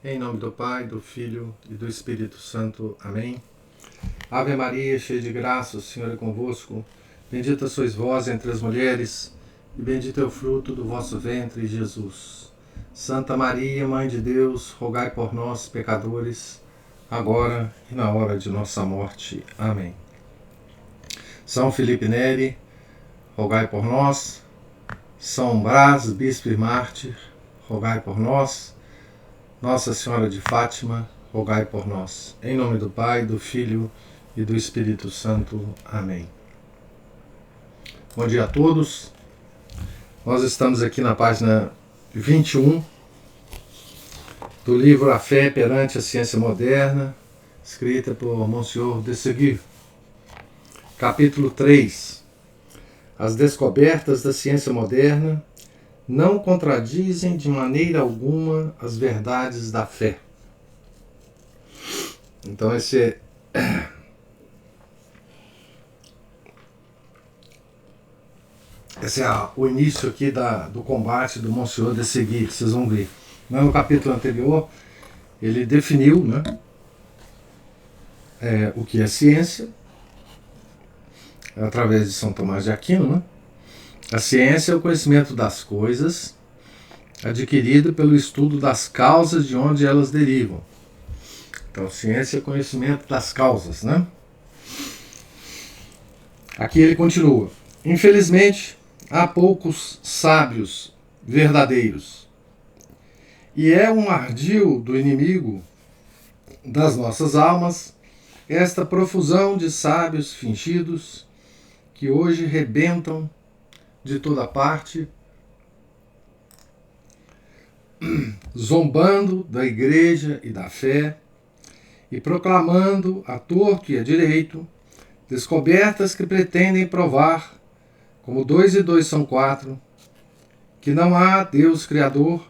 Em nome do Pai, do Filho e do Espírito Santo. Amém. Ave Maria, cheia de graça, o Senhor é convosco. Bendita sois vós entre as mulheres, e bendito é o fruto do vosso ventre, Jesus. Santa Maria, Mãe de Deus, rogai por nós, pecadores, agora e na hora de nossa morte. Amém. São Felipe Neri, rogai por nós. São Brás, bispo e mártir, rogai por nós. Nossa Senhora de Fátima, rogai por nós. Em nome do Pai, do Filho e do Espírito Santo. Amém. Bom dia a todos. Nós estamos aqui na página 21 do livro A Fé perante a Ciência Moderna, escrita por Monsieur de Séguy. Capítulo 3. As descobertas da ciência moderna não contradizem de maneira alguma as verdades da fé. Então esse é o início aqui do combate do Monsieur de Séguy, vocês vão ver. No capítulo anterior, ele definiu, o que é ciência, através de São Tomás de Aquino. A ciência é o conhecimento das coisas, adquirido pelo estudo das causas de onde elas derivam. Então, ciência é o conhecimento das causas, Aqui ele continua. Infelizmente, há poucos sábios verdadeiros. E é um ardil do inimigo das nossas almas esta profusão de sábios fingidos que hoje rebentam de toda parte, zombando da igreja e da fé e proclamando a torto e a direito descobertas que pretendem provar, como 2 e 2 são 4, que não há Deus Criador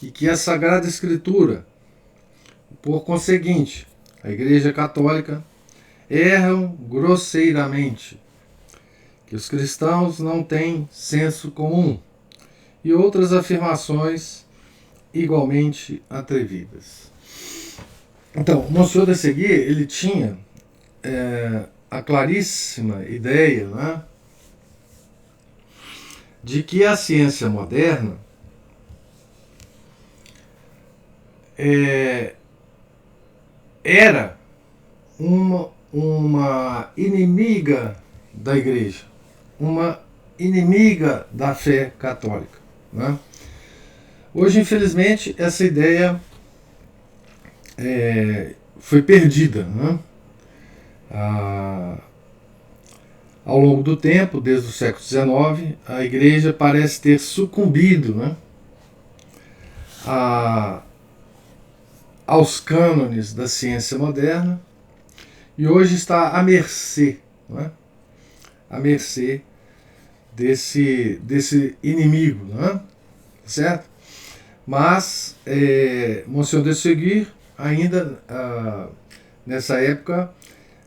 e que a Sagrada Escritura, por conseguinte, a Igreja Católica, erram grosseiramente, que os cristãos não têm senso comum, e outras afirmações igualmente atrevidas. Então, Monsieur de Séguy, ele tinha a claríssima ideia, de que a ciência moderna era uma inimiga da Igreja, uma inimiga da fé católica. Hoje, infelizmente, essa ideia foi perdida. Ao longo do tempo, desde o século XIX, a Igreja parece ter sucumbido aos cânones da ciência moderna e hoje está à mercê, à mercê desse inimigo, certo? Mas Monsieur de Séguy ainda nessa época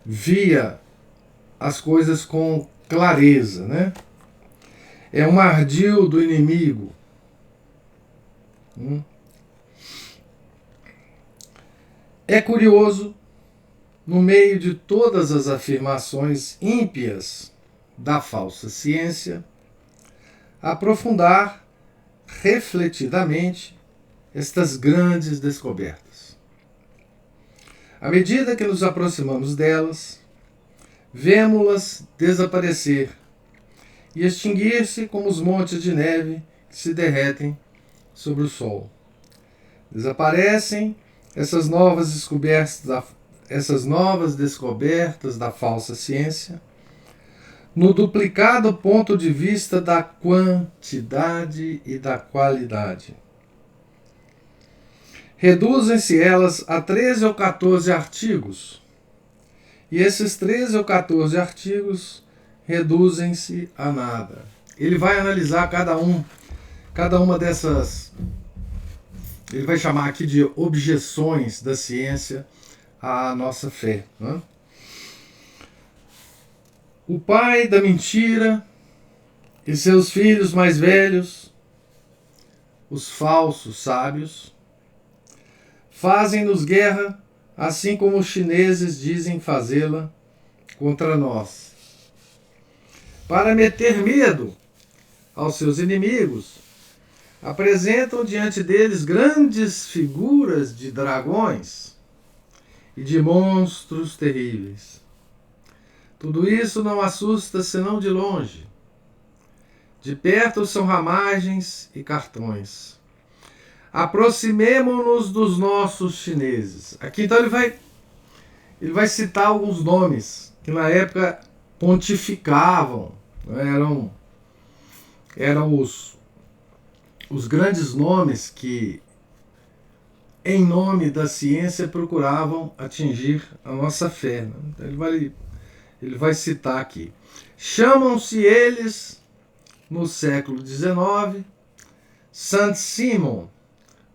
via as coisas com clareza, É um ardil do inimigo. É curioso, no meio de todas as afirmações ímpias da falsa ciência, aprofundar refletidamente estas grandes descobertas. À medida que nos aproximamos delas, vemo-las desaparecer e extinguir-se como os montes de neve que se derretem sobre o sol. Desaparecem essas novas descobertas da falsa ciência no duplicado ponto de vista da quantidade e da qualidade. Reduzem-se elas a 13 ou 14 artigos, e esses 13 ou 14 artigos reduzem-se a nada. Ele vai analisar cada uma dessas, ele vai chamar aqui de objeções da ciência à nossa fé. O pai da mentira e seus filhos mais velhos, os falsos sábios, Fazem-nos guerra, assim como os chineses dizem fazê-la contra nós. Para meter medo aos seus inimigos, apresentam diante deles grandes figuras de dragões e de monstros terríveis. Tudo isso não assusta senão de longe. De perto são ramagens e cartões. Aproximemo-nos dos nossos chineses. Aqui então ele vai citar alguns nomes que na época pontificavam, né? Eram os grandes nomes que, em nome da ciência, procuravam atingir a nossa fé. Né? Então ele vai citar aqui. Chamam-se eles, no século XIX, Saint-Simon,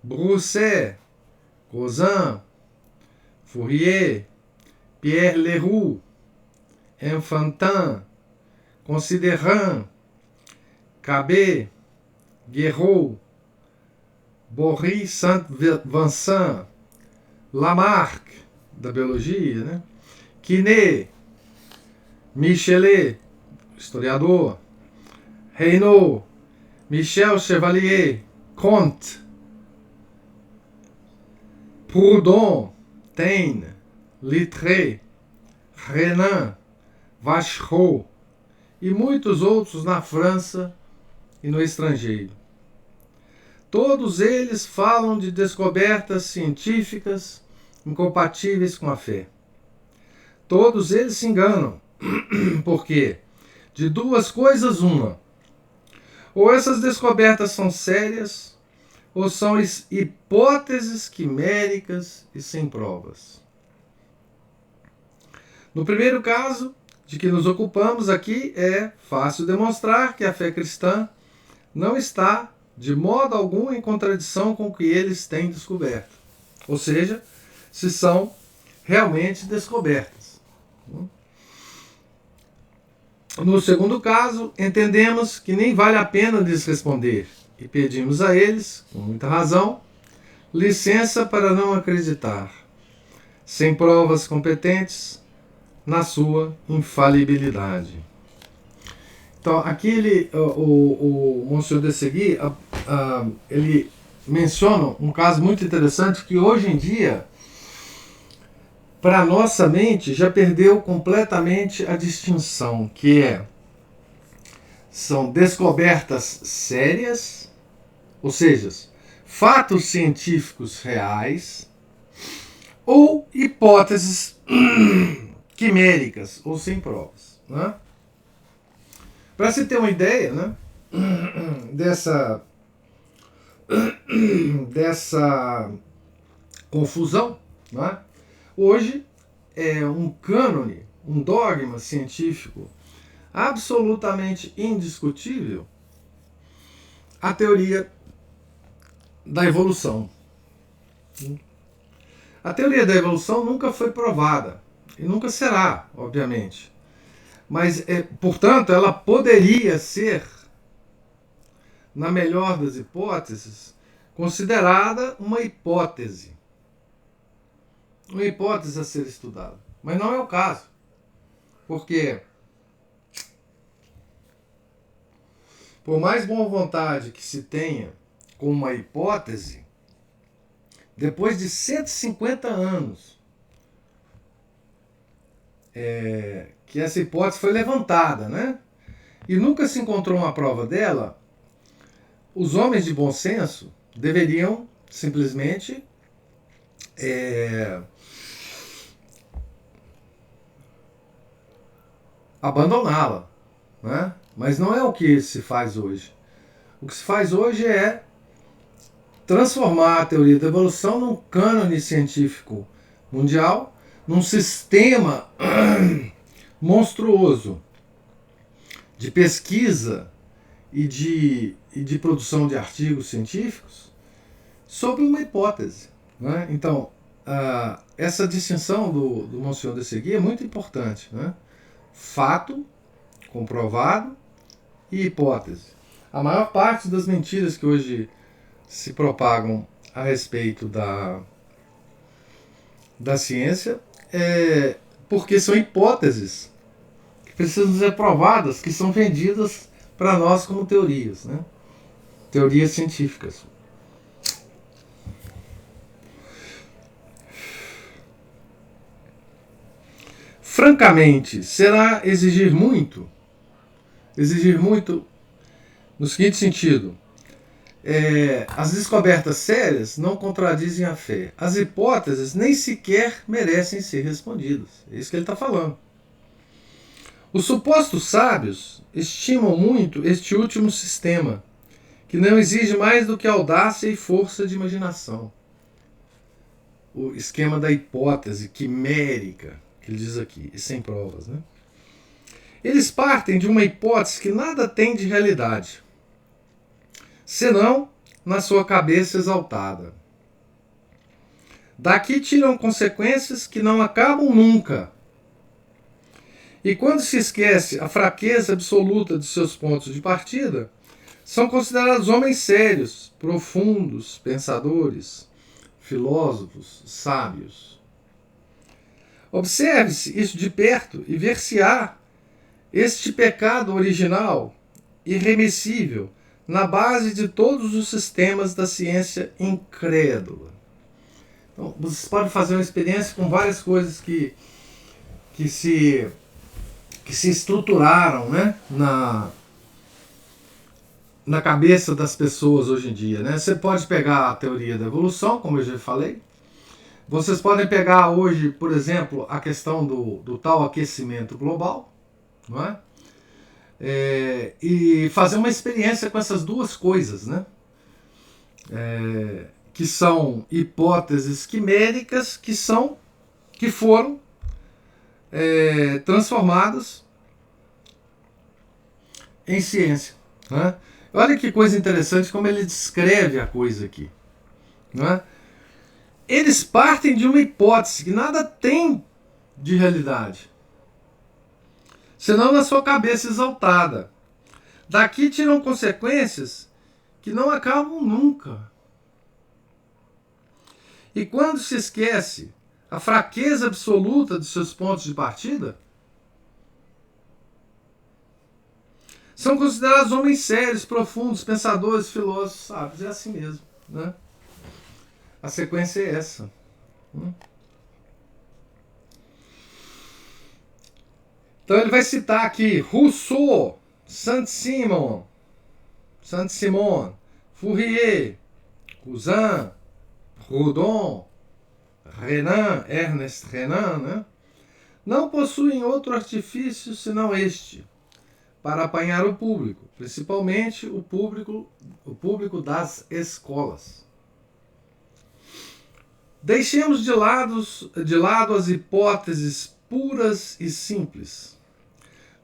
Broussais, Cousin, Fourier, Pierre Leroux, Enfantin, Considerant, Cabet, Guéraud, Bory Saint-Vincent, Lamarck, da biologia, né? Quinet, Michelet, historiador, Reynaud, Michel Chevalier, Comte, Proudhon, Taine, Littré, Renan, Vachereau e muitos outros na França e no estrangeiro. Todos eles falam de descobertas científicas incompatíveis com a fé. Todos eles se enganam, porque de duas coisas uma: ou essas descobertas são sérias, ou são hipóteses quiméricas e sem provas. No primeiro caso, de que nos ocupamos aqui, é fácil demonstrar que a fé cristã não está, de modo algum, em contradição com o que eles têm descoberto. Ou seja, se são realmente descobertas. No segundo caso, entendemos que nem vale a pena lhes responder e pedimos a eles, com muita razão, licença para não acreditar, sem provas competentes, na sua infalibilidade. Então, aqui o Monsieur de Segui, ele menciona um caso muito interessante que hoje em dia, para a nossa mente, já perdeu completamente a distinção, que são descobertas sérias, ou seja, fatos científicos reais, ou hipóteses quiméricas, ou sem provas. Né? Para se ter uma ideia, né, dessa confusão, né, hoje é um cânone, um dogma científico absolutamente indiscutível a teoria da evolução. A teoria da evolução nunca foi provada e nunca será, obviamente. Mas, portanto, ela poderia ser, na melhor das hipóteses, considerada uma hipótese. Uma hipótese a ser estudada. Mas não é o caso. Porque, por mais boa vontade que se tenha com uma hipótese, depois de 150 anos que essa hipótese foi levantada, né? E nunca se encontrou uma prova dela, os homens de bom senso deveriam simplesmente abandoná-la, né? Mas não é o que se faz hoje. O que se faz hoje é transformar a teoria da evolução num cânone científico mundial, num sistema monstruoso de pesquisa e de produção de artigos científicos sobre uma hipótese. Né? Então, essa distinção do Monsieur de Segui é muito importante. Né? Fato, comprovado e hipótese. A maior parte das mentiras que hoje se propagam a respeito da da ciência, porque são hipóteses que precisam ser provadas, que são vendidas para nós como teorias, né? Teorias científicas. Francamente, será exigir muito? Exigir muito no seguinte sentido: as descobertas sérias não contradizem a fé. As hipóteses nem sequer merecem ser respondidas. É isso que ele está falando. Os supostos sábios estimam muito este último sistema, que não exige mais do que audácia e força de imaginação. O esquema da hipótese quimérica, que ele diz aqui, e sem provas, né? Eles partem de uma hipótese que nada tem de realidade, senão na sua cabeça exaltada. Daqui tiram consequências que não acabam nunca. E quando se esquece a fraqueza absoluta de seus pontos de partida, são considerados homens sérios, profundos, pensadores, filósofos, sábios. Observe-se isso de perto e ver-se-á este pecado original, irremissível, na base de todos os sistemas da ciência incrédula. Então, vocês podem fazer uma experiência com várias coisas que se estruturaram, né, na cabeça das pessoas hoje em dia, né? Você pode pegar a teoria da evolução, como eu já falei. Vocês podem pegar hoje, por exemplo, a questão do tal aquecimento global, não é? E fazer uma experiência com essas duas coisas, né? Que são hipóteses quiméricas que foram transformadas em ciência, né? Olha que coisa interessante como ele descreve a coisa aqui, né? Eles partem de uma hipótese que nada tem de realidade, senão na sua cabeça exaltada. Daqui tiram consequências que não acabam nunca. E quando se esquece a fraqueza absoluta de seus pontos de partida, são considerados homens sérios, profundos, pensadores, filósofos, sábios. É assim mesmo, né? A sequência é essa. Então ele vai citar aqui Rousseau, Saint-Simon, Fourier, Cousin, Proudhon, Renan, Ernest Renan, né? Não possuem outro artifício senão este, para apanhar o público, principalmente o público das escolas. Deixemos de lado as hipóteses puras e simples.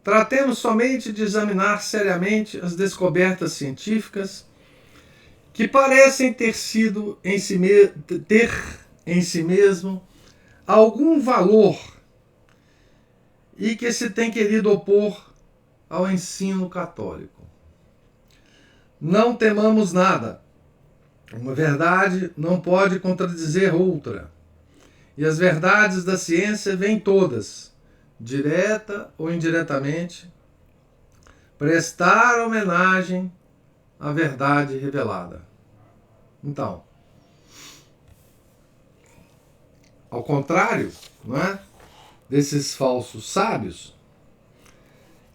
Tratemos somente de examinar seriamente as descobertas científicas que parecem ter em si mesmo algum valor e que se tem querido opor ao ensino católico. Não temamos nada. Uma verdade não pode contradizer outra. E as verdades da ciência vêm todas, direta ou indiretamente, prestar homenagem à verdade revelada. Então, ao contrário, não é, desses falsos sábios,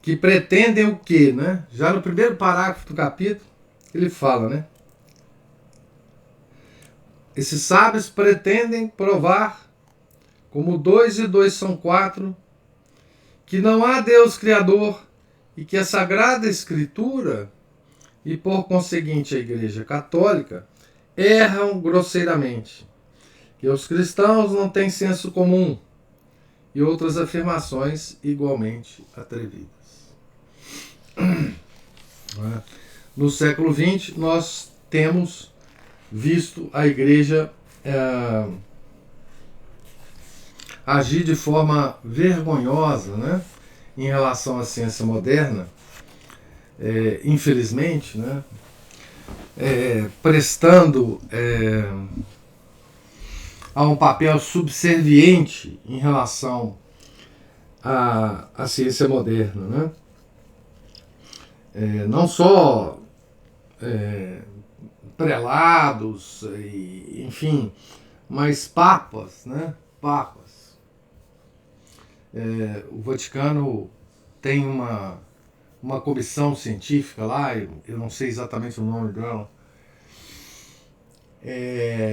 que pretendem o quê, né? Já no primeiro parágrafo do capítulo, ele fala, né? Esses sábios pretendem provar, como 2 e 2 são 4, que não há Deus Criador e que a Sagrada Escritura, e por conseguinte a Igreja Católica, erram grosseiramente, que os cristãos não têm senso comum, e outras afirmações igualmente atrevidas. No século XX, nós temos visto a Igreja agir de forma vergonhosa, né, em relação à ciência moderna, infelizmente, né, prestando a um papel subserviente em relação à ciência moderna, né? Não só prelados, enfim, mas papas, né? Papas. O Vaticano tem uma comissão científica lá, eu não sei exatamente o nome dela,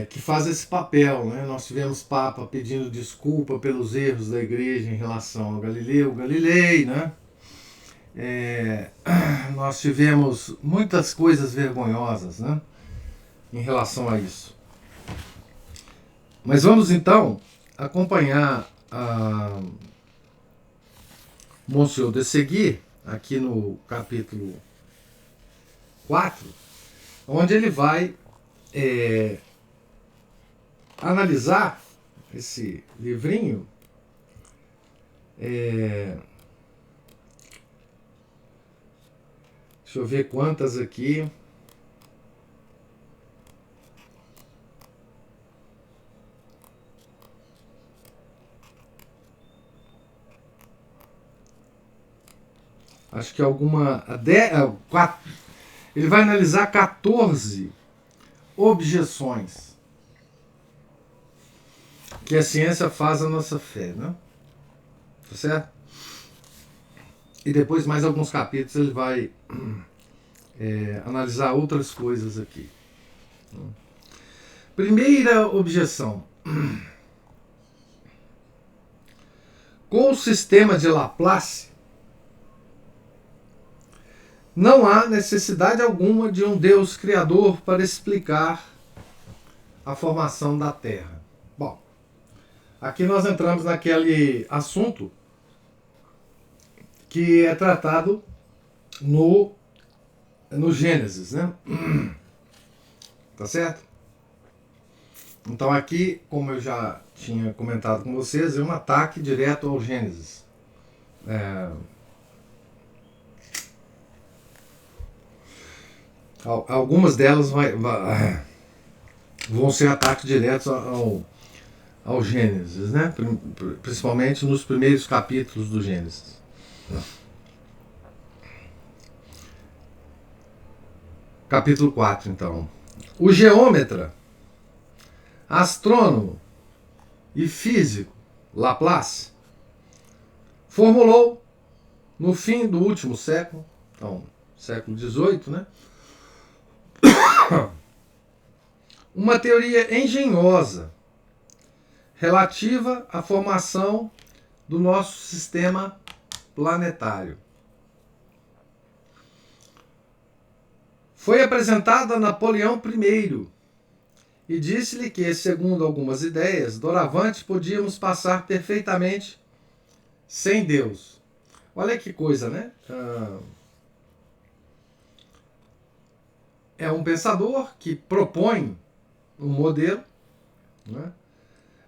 que faz esse papel, né? Nós tivemos Papa pedindo desculpa pelos erros da Igreja em relação ao Galileu Galilei, né? Nós tivemos muitas coisas vergonhosas, né, em relação a isso. Mas vamos então acompanhar a Monsieur de Seguir aqui no capítulo 4, onde ele vai analisar esse livrinho deixa eu ver quantas aqui. Acho que alguma. Ele vai analisar 14 objeções que a ciência faz à nossa fé, né? Tá certo? E depois, mais alguns capítulos, ele vai analisar outras coisas aqui. Primeira objeção. Com o sistema de Laplace, não há necessidade alguma de um Deus criador para explicar a formação da Terra. Bom, aqui nós entramos naquele assunto que é tratado no Gênesis, né? Tá certo? Então aqui, como eu já tinha comentado com vocês, é um ataque direto ao Gênesis. Algumas delas vão ser ataques diretos ao Gênesis, né? Principalmente nos primeiros capítulos do Gênesis. Capítulo 4, então. O geômetra, astrônomo e físico Laplace formulou, no fim do último século, então, século XVIII, né? Uma teoria engenhosa relativa à formação do nosso sistema planetário. Foi apresentada a Napoleão I e disse-lhe que, segundo algumas ideias, doravante podíamos passar perfeitamente sem Deus. Olha que coisa, né? É um pensador que propõe um modelo, né?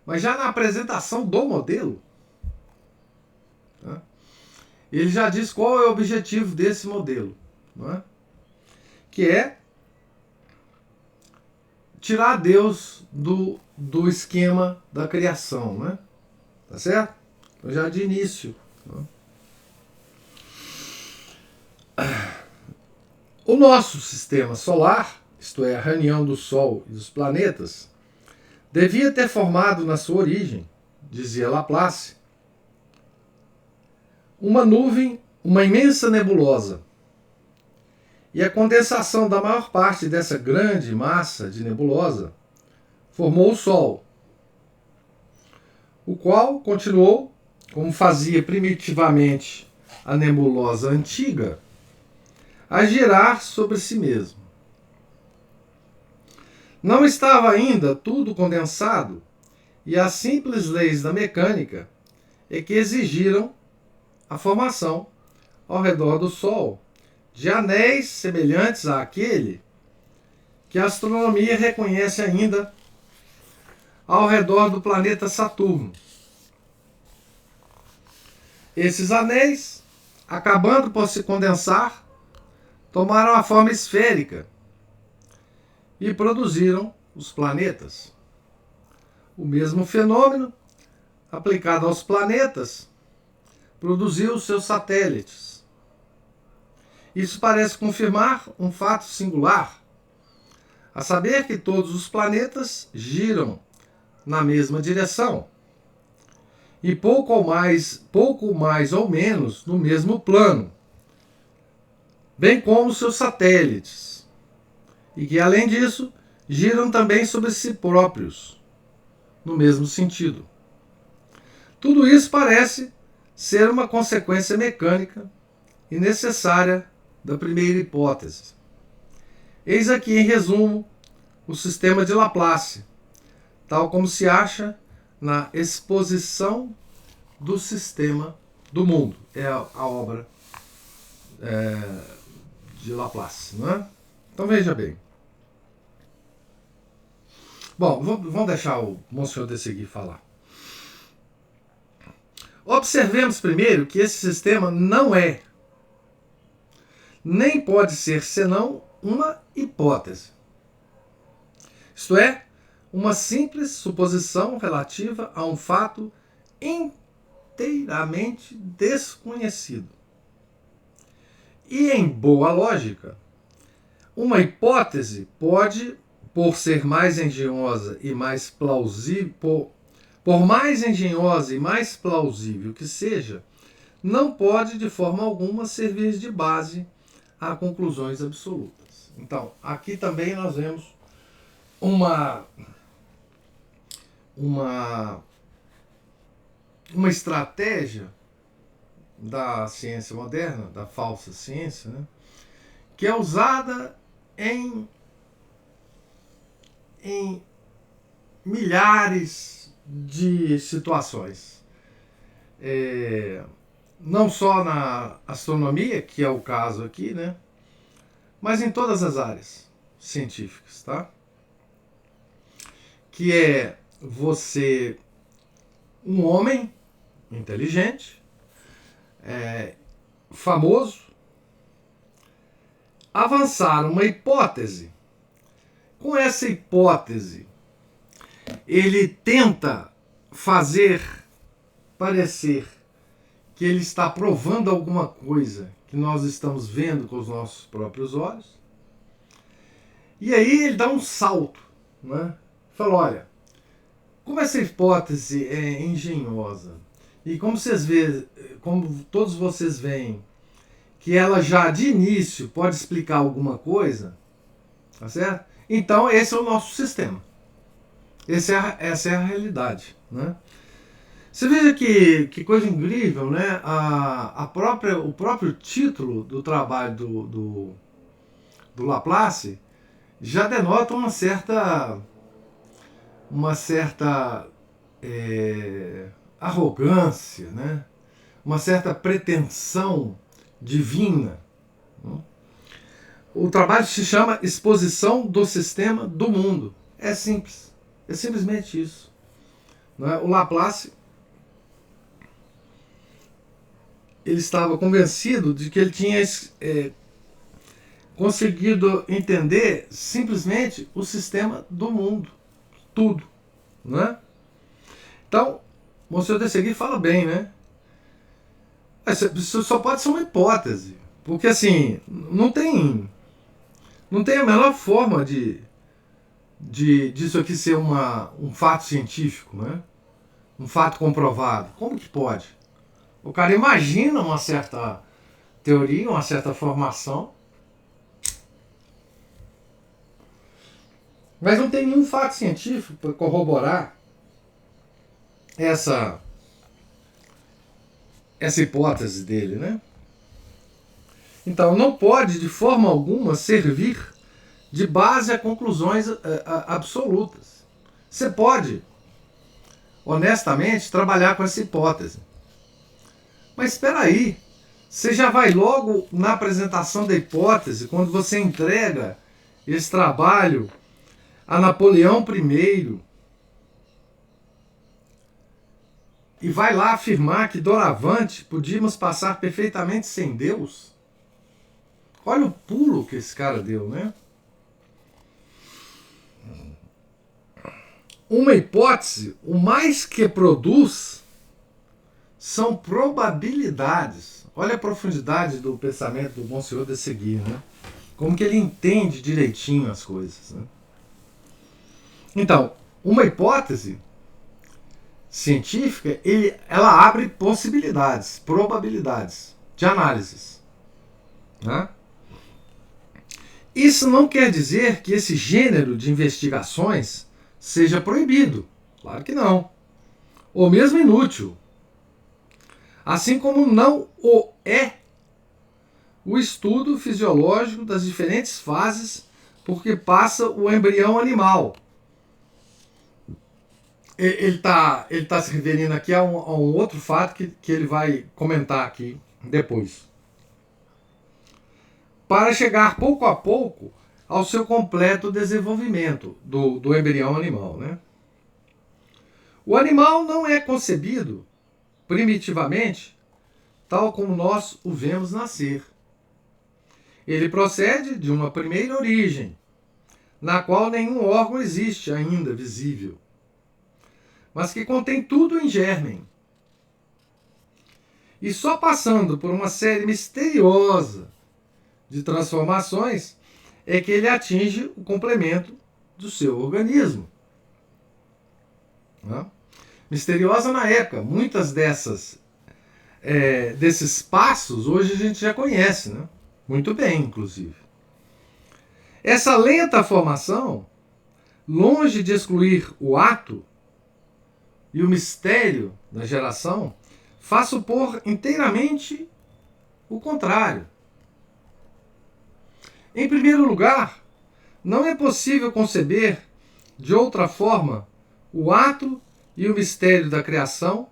Mas já na apresentação do modelo, né, ele já diz qual é o objetivo desse modelo, né? Que é tirar Deus do esquema da criação, né? Tá certo? Então, já de início, né? O nosso sistema solar, isto é, a reunião do Sol e dos planetas, devia ter formado na sua origem, dizia Laplace, uma nuvem, uma imensa nebulosa. E a condensação da maior parte dessa grande massa de nebulosa formou o Sol, o qual continuou, como fazia primitivamente a nebulosa antiga, a girar sobre si mesmo. Não estava ainda tudo condensado, e as simples leis da mecânica é que exigiram a formação, ao redor do Sol, de anéis semelhantes àquele que a astronomia reconhece ainda ao redor do planeta Saturno. Esses anéis, acabando por se condensar, tomaram a forma esférica e produziram os planetas. O mesmo fenômeno, aplicado aos planetas, produziu seus satélites. Isso parece confirmar um fato singular, a saber que todos os planetas giram na mesma direção e pouco mais ou menos no mesmo plano, bem como seus satélites, e que, além disso, giram também sobre si próprios, no mesmo sentido. Tudo isso parece ser uma consequência mecânica e necessária da primeira hipótese. Eis aqui, em resumo, o sistema de Laplace, tal como se acha na exposição do sistema do mundo. É a obra de Laplace, não é? Então veja bem. Bom, vamos deixar o Monsenhor de Seguir falar. Observemos primeiro que esse sistema não é, nem pode ser senão uma hipótese. Isto é, uma simples suposição relativa a um fato inteiramente desconhecido. E em boa lógica, uma hipótese pode, por ser mais engenhosa e mais plausível, por mais engenhosa e mais plausível que seja, não pode de forma alguma servir de base a conclusões absolutas. Então, aqui também nós vemos uma estratégia da ciência moderna, da falsa ciência, né, que é usada em milhares de situações. Não só na astronomia, que é o caso aqui, né, mas em todas as áreas científicas, tá? Que é você, um homem inteligente, famoso, avançar uma hipótese. Com essa hipótese, ele tenta fazer parecer que ele está provando alguma coisa que nós estamos vendo com os nossos próprios olhos. E aí ele dá um salto, né? Fala, olha, como essa hipótese é engenhosa e como todos vocês veem que ela já de início pode explicar alguma coisa, tá certo? Então esse é o nosso sistema. Essa é a realidade, né? Você veja que coisa incrível, né? O próprio título do trabalho do Laplace já denota uma certa arrogância, né? Uma certa pretensão divina. O trabalho se chama Exposição do Sistema do Mundo. É simples. É simplesmente isso. Não é? O Laplace, ele estava convencido de que ele tinha conseguido entender simplesmente o sistema do mundo. Tudo. Não é? Então, o Monsenhor de Seguir fala bem, né? Isso só pode ser uma hipótese. Porque assim, não tem a menor forma disso aqui ser um fato científico, né? Um fato comprovado. Como que pode? O cara imagina uma certa teoria, uma certa formação, mas não tem nenhum fato científico para corroborar essa hipótese dele, né? Então, não pode de forma alguma servir de base a conclusões absolutas. Você pode, honestamente, trabalhar com essa hipótese. Mas espera aí, você já vai logo na apresentação da hipótese, quando você entrega esse trabalho a Napoleão I, e vai lá afirmar que doravante podíamos passar perfeitamente sem Deus? Olha o pulo que esse cara deu, né? uma hipótese, o mais que produz são probabilidades. Olha a profundidade do pensamento do Monsenhor de Seguir, né? Como que ele entende direitinho as coisas, né? Então, uma hipótese científica, ela abre possibilidades, probabilidades de análises, né? Isso não quer dizer que esse gênero de investigações seja proibido. Claro que não. Ou mesmo inútil. Assim como não o é o estudo fisiológico das diferentes fases por que passa o embrião animal. Ele tá se referindo aqui a um outro fato que ele vai comentar aqui depois. Para chegar pouco a pouco ao seu completo desenvolvimento do embrião animal, né? O animal não é concebido primitivamente tal como nós o vemos nascer. Ele procede de uma primeira origem, na qual nenhum órgão existe ainda visível, mas que contém tudo em germen. E só passando por uma série misteriosa de transformações é que ele atinge o complemento do seu organismo. Né? Misteriosa na época. Muitas desses passos hoje a gente já conhece, né? Muito bem, inclusive. Essa lenta formação, longe de excluir o ato e o mistério da geração, faz supor inteiramente o contrário. Em primeiro lugar, não é possível conceber de outra forma o ato e o mistério da criação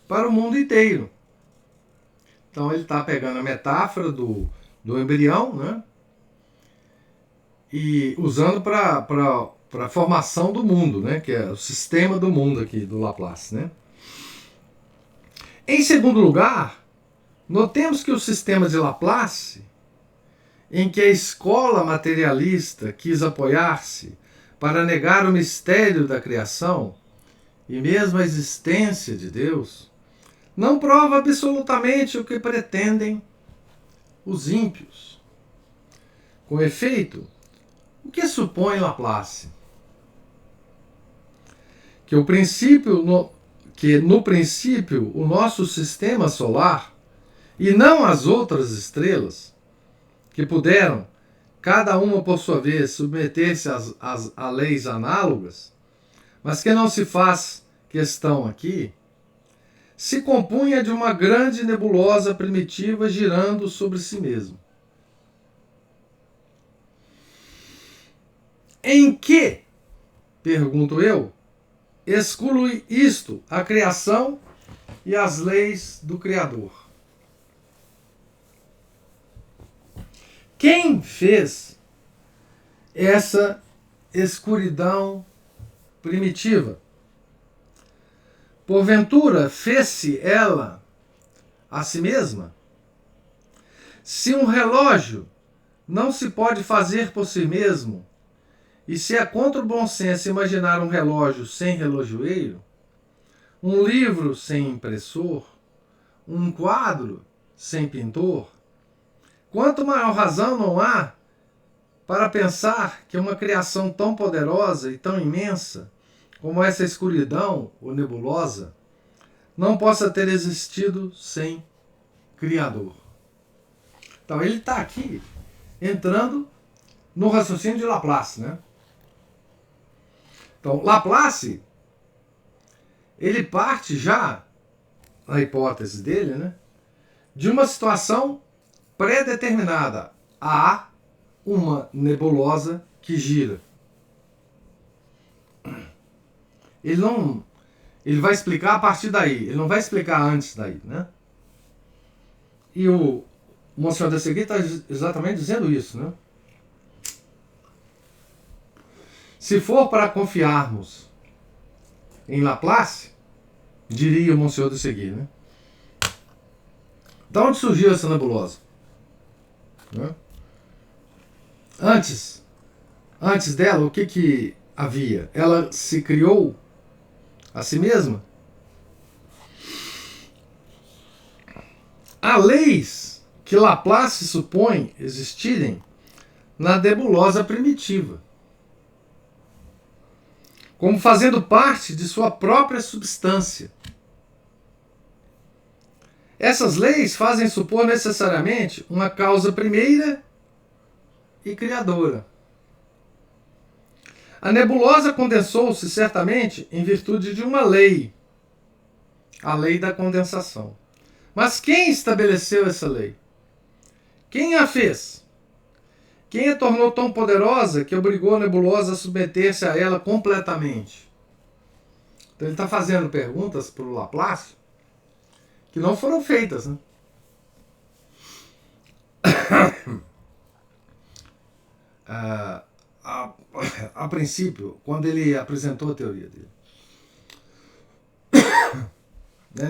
para o mundo inteiro. Então ele está pegando a metáfora do embrião, né? E usando para a formação do mundo, né? Que é o sistema do mundo aqui, do Laplace, né? Em segundo lugar, notemos que o sistema de Laplace, em que a escola materialista quis apoiar-se para negar o mistério da criação e mesmo a existência de Deus, não prova absolutamente o que pretendem os ímpios. Com efeito, o que supõe Laplace? Que no princípio o nosso sistema solar, e não as outras estrelas, que puderam, cada uma por sua vez, submeter-se a leis análogas, mas que não se faz questão aqui, se compunha de uma grande nebulosa primitiva girando sobre si mesmo. Em que, pergunto eu, exclui isto a criação e as leis do Criador? Quem fez essa escuridão primitiva? Porventura, fez-se ela a si mesma? Se um relógio não se pode fazer por si mesmo, e se é contra o bom senso imaginar um relógio sem relojoeiro, um livro sem impressor, um quadro sem pintor, quanto maior razão não há para pensar que uma criação tão poderosa e tão imensa como essa escuridão ou nebulosa não possa ter existido sem Criador. Então ele está aqui entrando no raciocínio de Laplace, né? Então, Laplace, ele parte já, na hipótese dele, né, de uma situação pré-determinada. Há uma nebulosa que gira. Ele vai explicar a partir daí, ele não vai explicar antes daí, né? E o Monsenhor de Seguir está exatamente dizendo isso, né? Se for para confiarmos em Laplace, diria o Monsenhor de Seguir, né? De onde surgiu essa nebulosa? Né? Antes dela, o que havia? Ela se criou a si mesma? Há leis que Laplace supõe existirem na nebulosa primitiva, como fazendo parte de sua própria substância. Essas leis fazem supor necessariamente uma causa primeira e criadora. A nebulosa condensou-se certamente em virtude de uma lei, a lei da condensação. Mas quem estabeleceu essa lei? Quem a fez? Quem a tornou tão poderosa que obrigou a nebulosa a submeter-se a ela completamente? Então ele está fazendo perguntas para o Laplace que não foram feitas, né? A princípio, quando ele apresentou a teoria dele,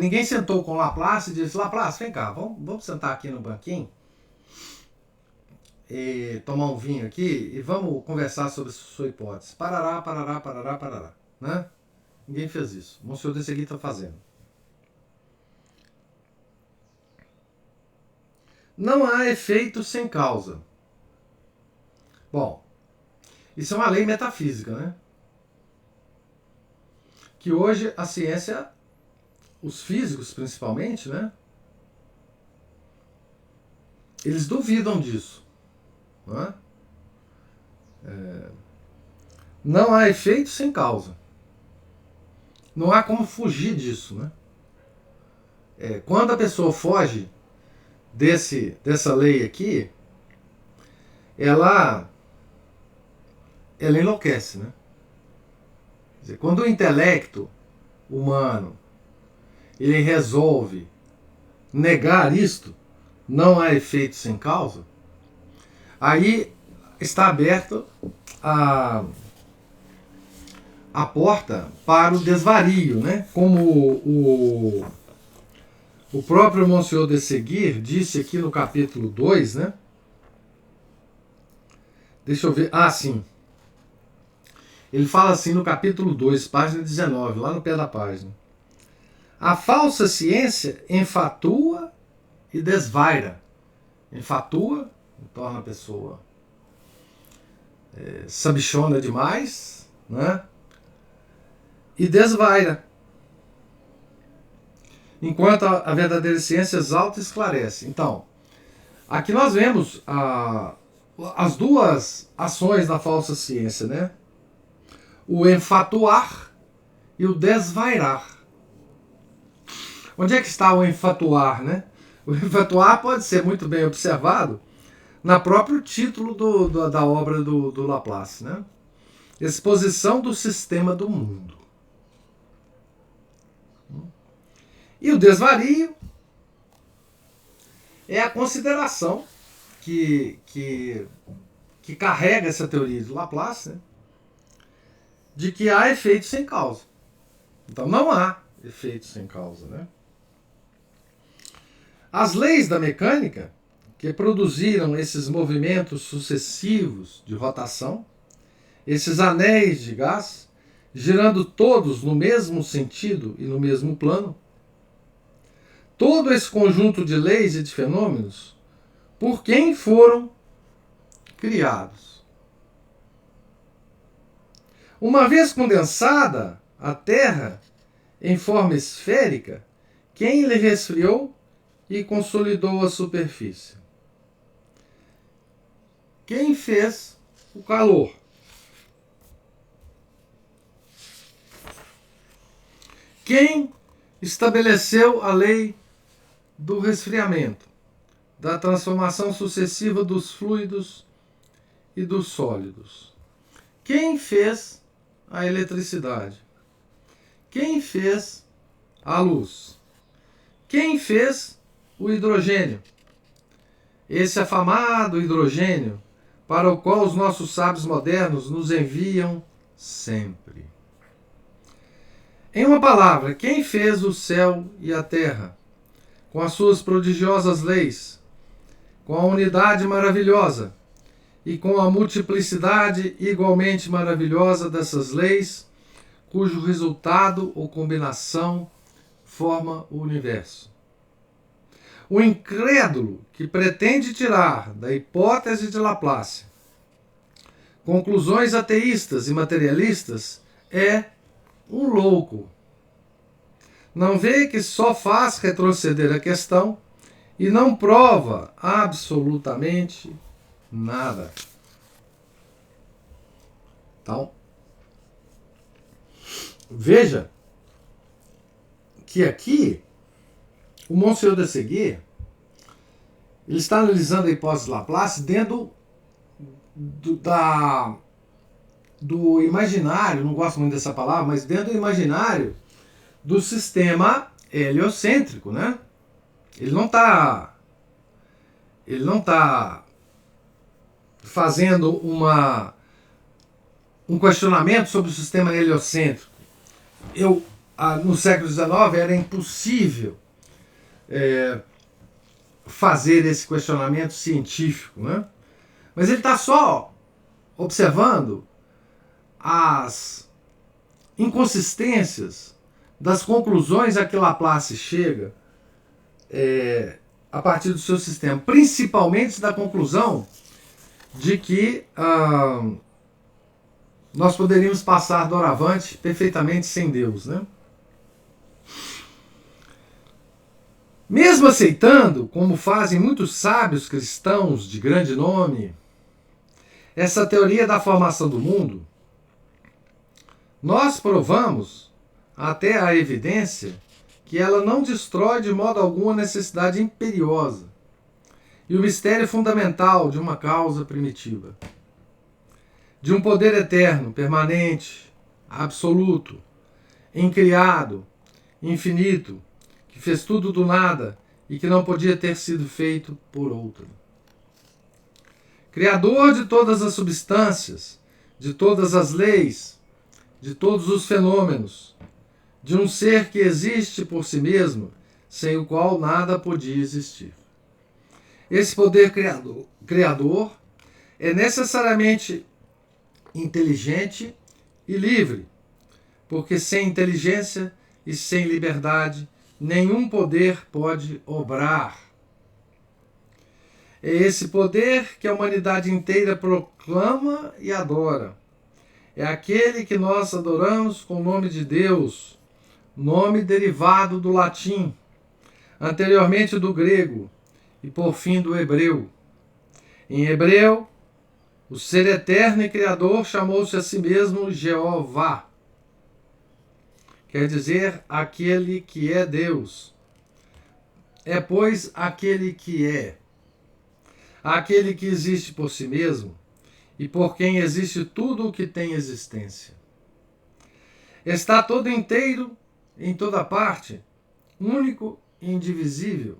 ninguém sentou com o Laplace e disse: Laplace, vem cá, vamos sentar aqui no banquinho e tomar um vinho aqui e vamos conversar sobre sua hipótese. Parará, parará, parará, parará. Né? Ninguém fez isso. O senhor desse aqui está fazendo. Não há efeito sem causa. Bom, isso é uma lei metafísica, né? Que hoje a ciência, os físicos principalmente, né? Eles duvidam disso. Não é? Não há efeito sem causa. Não há como fugir disso, né? Quando a pessoa foge dessa lei aqui, ela enlouquece, né? Quer dizer, quando o intelecto humano ele resolve negar isto, não há efeito sem causa, aí está aberta a porta para o desvario, né? Como o próprio Monsieur de Seguir disse aqui no capítulo 2, né? Deixa eu ver. Sim. Ele fala assim no capítulo 2, página 19, lá no pé da página. A falsa ciência enfatua e desvaira. Enfatua, torna a pessoa sabichona demais, né? E desvaira. Enquanto a verdadeira ciência exalta e esclarece. Então, aqui nós vemos as duas ações da falsa ciência, né? O enfatuar e o desvairar. Onde é que está o enfatuar, né? O enfatuar pode ser muito bem observado no próprio título da obra do Laplace, né? Exposição do sistema do mundo. E o desvario é a consideração que carrega essa teoria de Laplace, né? De que há efeito sem causa. Então não há efeito sem causa, né? As leis da mecânica que produziram esses movimentos sucessivos de rotação, esses anéis de gás, girando todos no mesmo sentido e no mesmo plano, todo esse conjunto de leis e de fenômenos, por quem foram criados? Uma vez condensada a Terra em forma esférica, quem lhe resfriou e consolidou a superfície? Quem fez o calor? Quem estabeleceu a lei do resfriamento, da transformação sucessiva dos fluidos e dos sólidos? Quem fez a eletricidade? Quem fez a luz? Quem fez o hidrogênio? Esse afamado hidrogênio para o qual os nossos sábios modernos nos enviam sempre. Em uma palavra, quem fez o céu e a terra, com as suas prodigiosas leis, com a unidade maravilhosa e com a multiplicidade igualmente maravilhosa dessas leis, cujo resultado ou combinação forma o universo. O incrédulo que pretende tirar da hipótese de Laplace conclusões ateístas e materialistas é um louco. Não vê que só faz retroceder a questão e não prova absolutamente nada. Então, veja que aqui o Monsieur de Séguier ele está analisando a hipótese de Laplace dentro do imaginário, não gosto muito dessa palavra, mas dentro do imaginário do sistema heliocêntrico, né? Ele não está fazendo um questionamento sobre o sistema heliocêntrico. No século XIX era impossível fazer esse questionamento científico, né? Mas ele está só observando as inconsistências das conclusões a que Laplace chega a partir do seu sistema, principalmente da conclusão de que nós poderíamos passar doravante perfeitamente sem Deus, né? Mesmo aceitando, como fazem muitos sábios cristãos de grande nome, essa teoria da formação do mundo, nós provamos, até a evidência, que ela não destrói de modo algum a necessidade imperiosa e o mistério fundamental de uma causa primitiva, de um poder eterno, permanente, absoluto, incriado, infinito, que fez tudo do nada e que não podia ter sido feito por outro. Criador de todas as substâncias, de todas as leis, de todos os fenômenos, de um ser que existe por si mesmo, sem o qual nada podia existir. Esse poder criador é necessariamente inteligente e livre, porque sem inteligência e sem liberdade, nenhum poder pode obrar. É esse poder que a humanidade inteira proclama e adora. É aquele que nós adoramos com o nome de Deus, nome derivado do latim, anteriormente do grego e por fim do hebreu. Em hebreu, o ser eterno e criador chamou-se a si mesmo Jeová. Quer dizer, aquele que é Deus. É, pois, aquele que é. Aquele que existe por si mesmo e por quem existe tudo o que tem existência. Está todo inteiro, em toda parte, único e indivisível.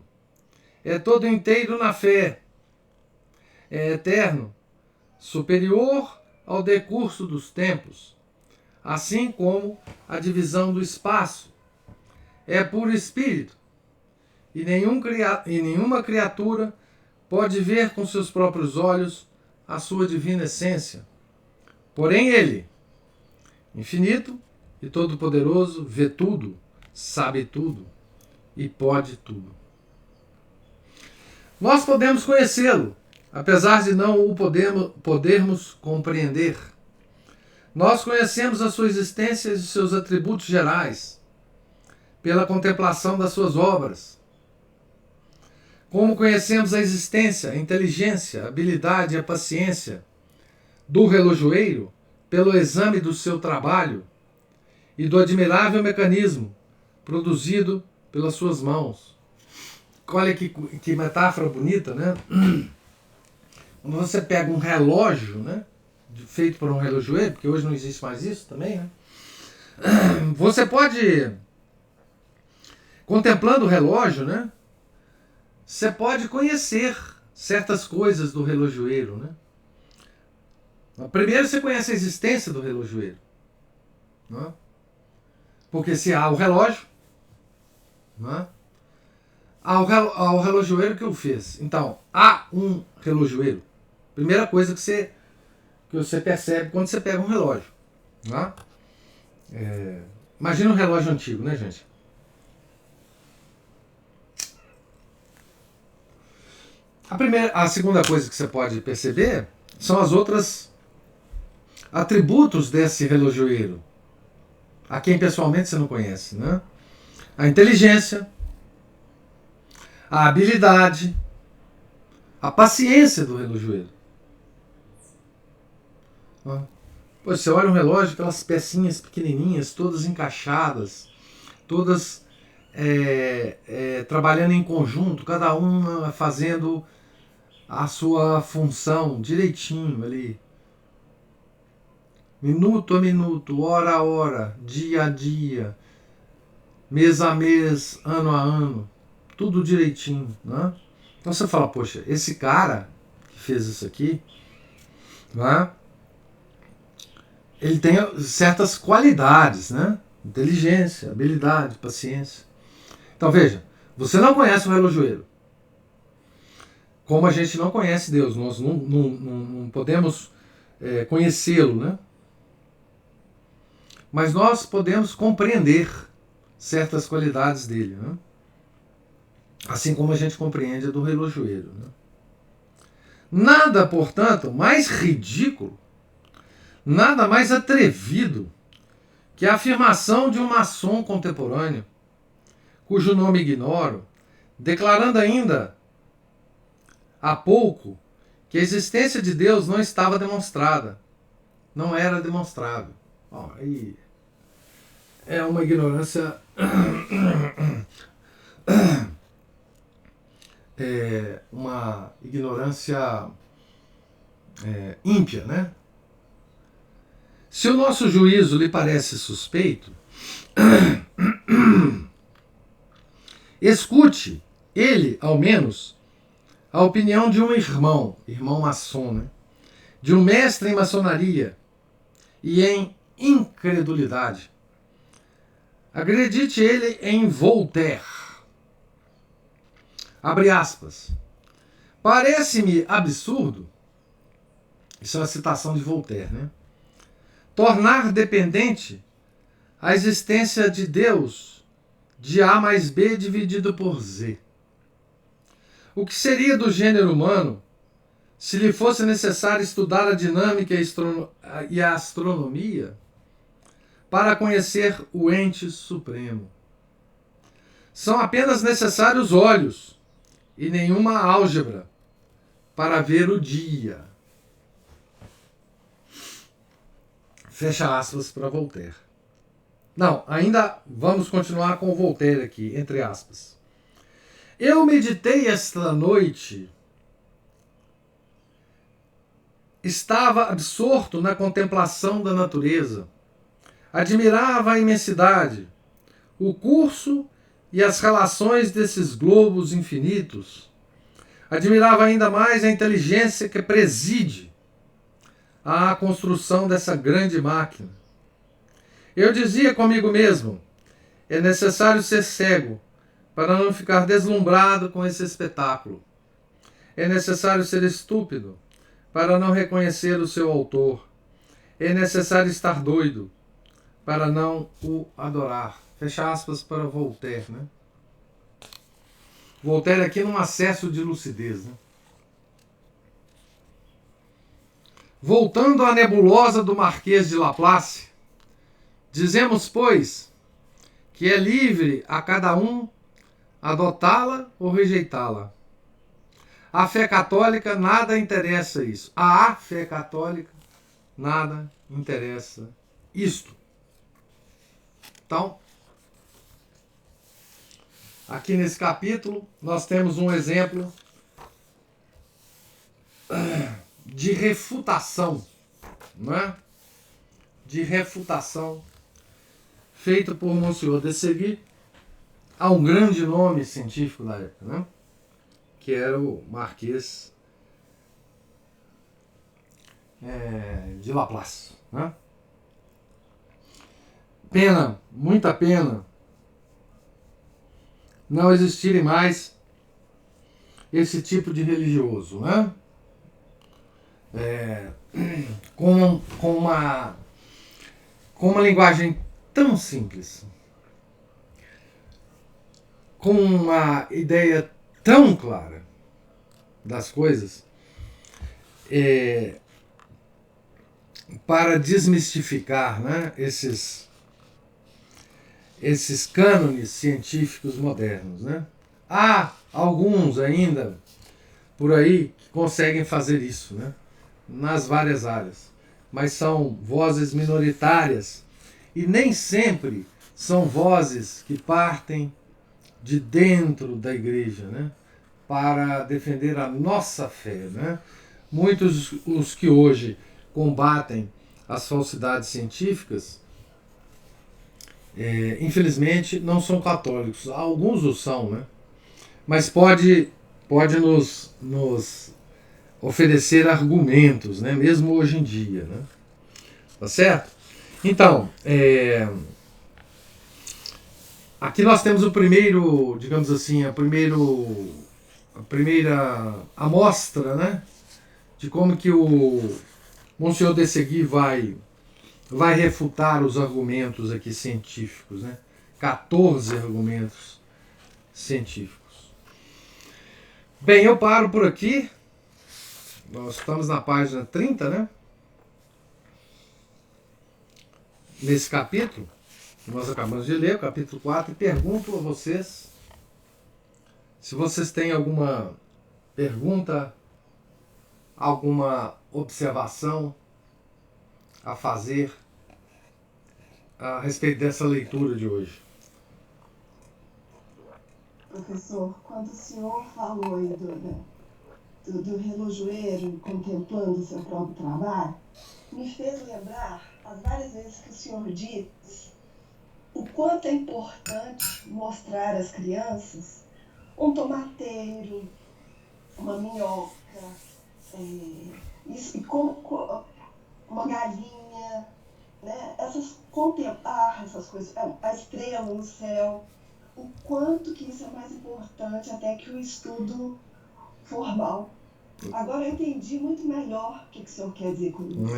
É todo inteiro na fé. É eterno, superior ao decurso dos tempos, assim como a divisão do espaço. É puro espírito, e nenhuma criatura pode ver com seus próprios olhos a sua divina essência. Porém ele, infinito e todo-poderoso, vê tudo, sabe tudo e pode tudo. Nós podemos conhecê-lo, apesar de não o podermos compreender. Nós conhecemos a sua existência e os seus atributos gerais, pela contemplação das suas obras. Como conhecemos a existência, a inteligência, a habilidade e a paciência do relojoeiro, pelo exame do seu trabalho e do admirável mecanismo produzido pelas suas mãos. Olha que metáfora bonita, né? Quando você pega um relógio, né, feito por um relojoeiro, porque hoje não existe mais isso também, né? Você pode, contemplando o relógio, né, você pode conhecer certas coisas do relojoeiro, né? Primeiro você conhece a existência do relojoeiro, né? Porque se há o relógio, né, há o relojoeiro que o fez. Então, há um relojoeiro. Primeira coisa que você percebe quando você pega um relógio. Né? Imagina um relógio antigo, né, gente? A segunda coisa que você pode perceber são as outras atributos desse relojoeiro, a quem pessoalmente você não conhece, né? A inteligência, a habilidade, a paciência do relojoeiro. Pois você olha um relógio, aquelas pecinhas pequenininhas, todas encaixadas, todas trabalhando em conjunto, cada uma fazendo a sua função direitinho ali. Minuto a minuto, hora a hora, dia a dia, mês a mês, ano a ano, tudo direitinho, né? Então você fala, poxa, esse cara que fez isso aqui, né? Ele tem certas qualidades, né? Inteligência, habilidade, paciência. Então veja, você não conhece o relojoeiro. Como a gente não conhece Deus, nós não podemos conhecê-lo, né? Mas nós podemos compreender certas qualidades dele, né? Assim como a gente compreende a do relojoeiro. Né? Nada, portanto, mais ridículo, nada mais atrevido que a afirmação de um maçom contemporâneo, cujo nome ignoro, declarando ainda há pouco que a existência de Deus não estava demonstrada, não era demonstrável. Aí é uma ignorância uma ignorância ímpia, né? Se o nosso juízo lhe parece suspeito, escute ele, ao menos, a opinião de um irmão maçom, né? De um mestre em maçonaria e em incredulidade. Acredite ele em Voltaire. Abre aspas. Parece-me absurdo, isso é uma citação de Voltaire, né? Tornar dependente a existência de Deus de A mais B dividido por Z. O que seria do gênero humano se lhe fosse necessário estudar a dinâmica e a astronomia para conhecer o ente supremo? São apenas necessários olhos e nenhuma álgebra para ver o dia. Fecha aspas para Voltaire. Não, ainda vamos continuar com Voltaire aqui, entre aspas. Eu meditei esta noite, estava absorto na contemplação da natureza, admirava a imensidade, o curso e as relações desses globos infinitos, admirava ainda mais a inteligência que preside à construção dessa grande máquina. Eu dizia comigo mesmo, é necessário ser cego para não ficar deslumbrado com esse espetáculo. É necessário ser estúpido para não reconhecer o seu autor. É necessário estar doido para não o adorar. Fecha aspas para Voltaire, né? Voltaire aqui num acesso de lucidez, né? Voltando à nebulosa do Marquês de Laplace, dizemos, pois, que é livre a cada um adotá-la ou rejeitá-la. A fé católica nada interessa isso. A fé católica nada interessa isto. Então, aqui nesse capítulo, nós temos um exemplo de refutação, não é? De refutação feito por Monsieur de Seguy a um grande nome científico da época, né? Que era o Marquês de Laplace, né? Pena, muita pena, não existirem mais esse tipo de religioso, né? com uma linguagem tão simples, com uma ideia tão clara das coisas, para desmistificar, né, esses cânones científicos modernos, né? Há alguns ainda por aí que conseguem fazer isso, né, nas várias áreas, mas são vozes minoritárias e nem sempre são vozes que partem de dentro da igreja, né, para defender a nossa fé, né? Muitos os que hoje combatem as falsidades científicas, infelizmente, não são católicos. Alguns o são, né? Mas pode nos oferecer argumentos, né? Mesmo hoje em dia, né? Tá certo? Então, aqui nós temos o primeiro, digamos assim, a primeira amostra, né, de como que o Monsenhor de Segui vai refutar os argumentos aqui científicos, né? 14 argumentos científicos. Bem, eu paro por aqui. Nós estamos na página 30, né? Nesse capítulo, nós acabamos de ler, o capítulo 4, e pergunto a vocês se vocês têm alguma pergunta, alguma observação a fazer a respeito dessa leitura de hoje. Professor, quando o senhor falou aí do relojoeiro contemplando o seu próprio trabalho, me fez lembrar as várias vezes que o senhor diz o quanto é importante mostrar às crianças um tomateiro, uma minhoca, uma galinha, né? Contemplar essas coisas, a estrela no céu, o quanto que isso é mais importante até que o estudo formal. Agora eu entendi muito melhor o que o senhor quer dizer com isso.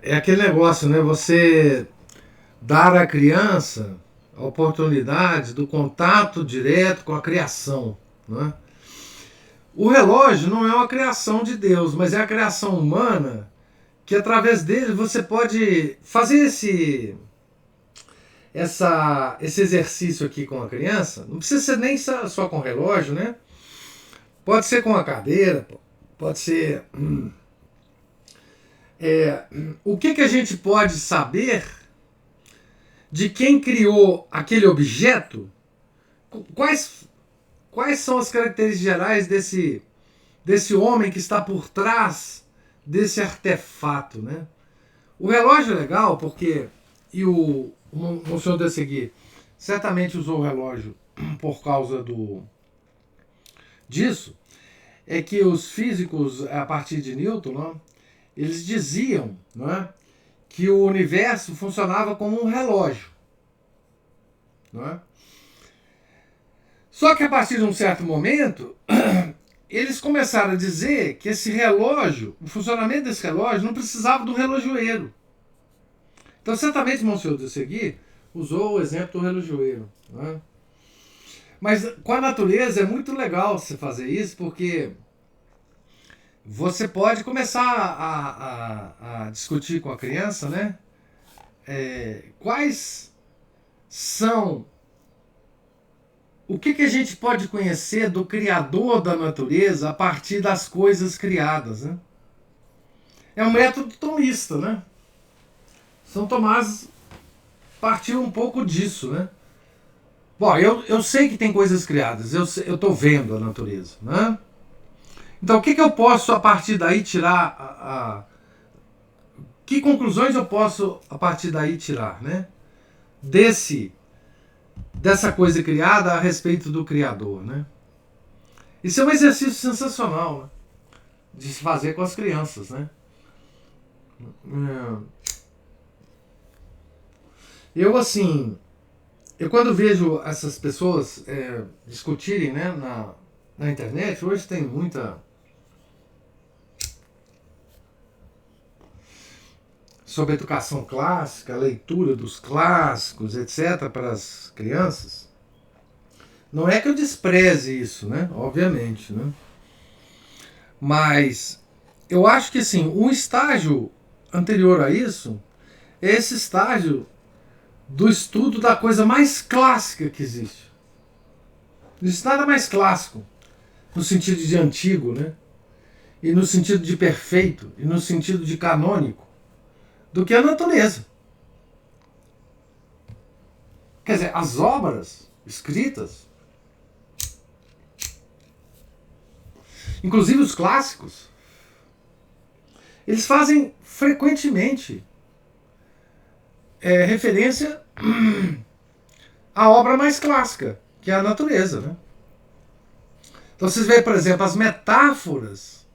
É aquele negócio, né? Você dar à criança a oportunidade do contato direto com a criação, né? O relógio não é uma criação de Deus, mas é a criação humana que através dele você pode fazer esse exercício aqui com a criança. Não precisa ser nem só com relógio, né? Pode ser com a cadeira, pode ser... o que a gente pode saber de quem criou aquele objeto? Quais são as características gerais desse homem que está por trás desse artefato, né? O relógio é legal porque, e o Monsenhor de Segui certamente usou o relógio por causa disso, é que os físicos, a partir de Newton, né, eles diziam, né, que o universo funcionava como um relógio. Né? Só que a partir de um certo momento, eles começaram a dizer que esse relógio, o funcionamento desse relógio, não precisava do relojoeiro. Então, certamente, Monsenhor de Segui usou o exemplo do relojoeiro. Né? Mas com a natureza é muito legal você fazer isso, porque você pode começar a discutir com a criança, né? Quais são... O que a gente pode conhecer do Criador da natureza a partir das coisas criadas, né? É um método tomista, né? São Tomás partiu um pouco disso, né? Bom, eu sei que tem coisas criadas, eu estou vendo a natureza, né? Então, o que eu posso, a partir daí, tirar... Que conclusões eu posso, a partir daí, tirar, né? Dessa coisa criada a respeito do Criador, né? Isso é um exercício sensacional, né? De se fazer com as crianças, né? Eu quando vejo essas pessoas discutirem, né, na internet, hoje tem muita sobre a educação clássica, a leitura dos clássicos, etc., para as crianças. Não é que eu despreze isso, né? Obviamente, né? Mas eu acho que assim, um estágio anterior a isso é esse estágio do estudo da coisa mais clássica que existe. Não existe nada mais clássico, no sentido de antigo, né? E no sentido de perfeito, e no sentido de canônico, do que a natureza. Quer dizer, as obras escritas, inclusive os clássicos, eles fazem frequentemente referência à obra mais clássica, que é a natureza, né? Então vocês veem, por exemplo, as metáforas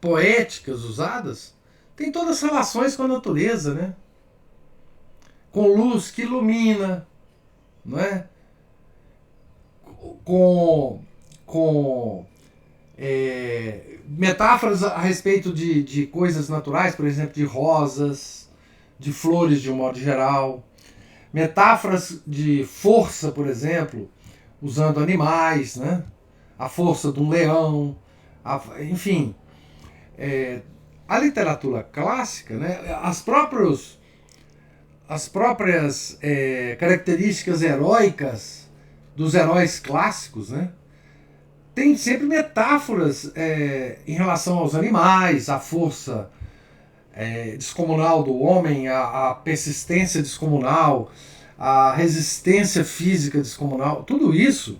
poéticas usadas têm todas as relações com a natureza, né? Com luz que ilumina, não é? Com metáforas a respeito de coisas naturais, por exemplo, de rosas, de flores de um modo geral. Metáforas de força, por exemplo, usando animais, né? A força de um leão, enfim. A literatura clássica, né? As próprias características heróicas dos heróis clássicos, né? Tem sempre metáforas em relação aos animais, à força descomunal do homem, a persistência descomunal, a resistência física descomunal, tudo isso,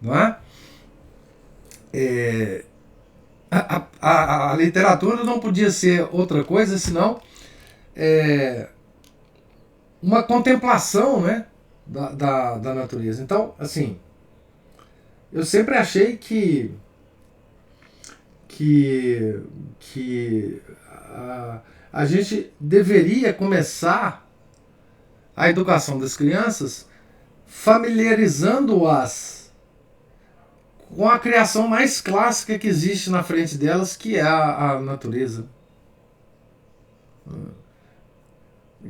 não é? A literatura não podia ser outra coisa senão uma contemplação, né, da natureza. Então, assim, eu sempre achei que a gente deveria começar a educação das crianças familiarizando-as com a criação mais clássica que existe na frente delas, que é a natureza.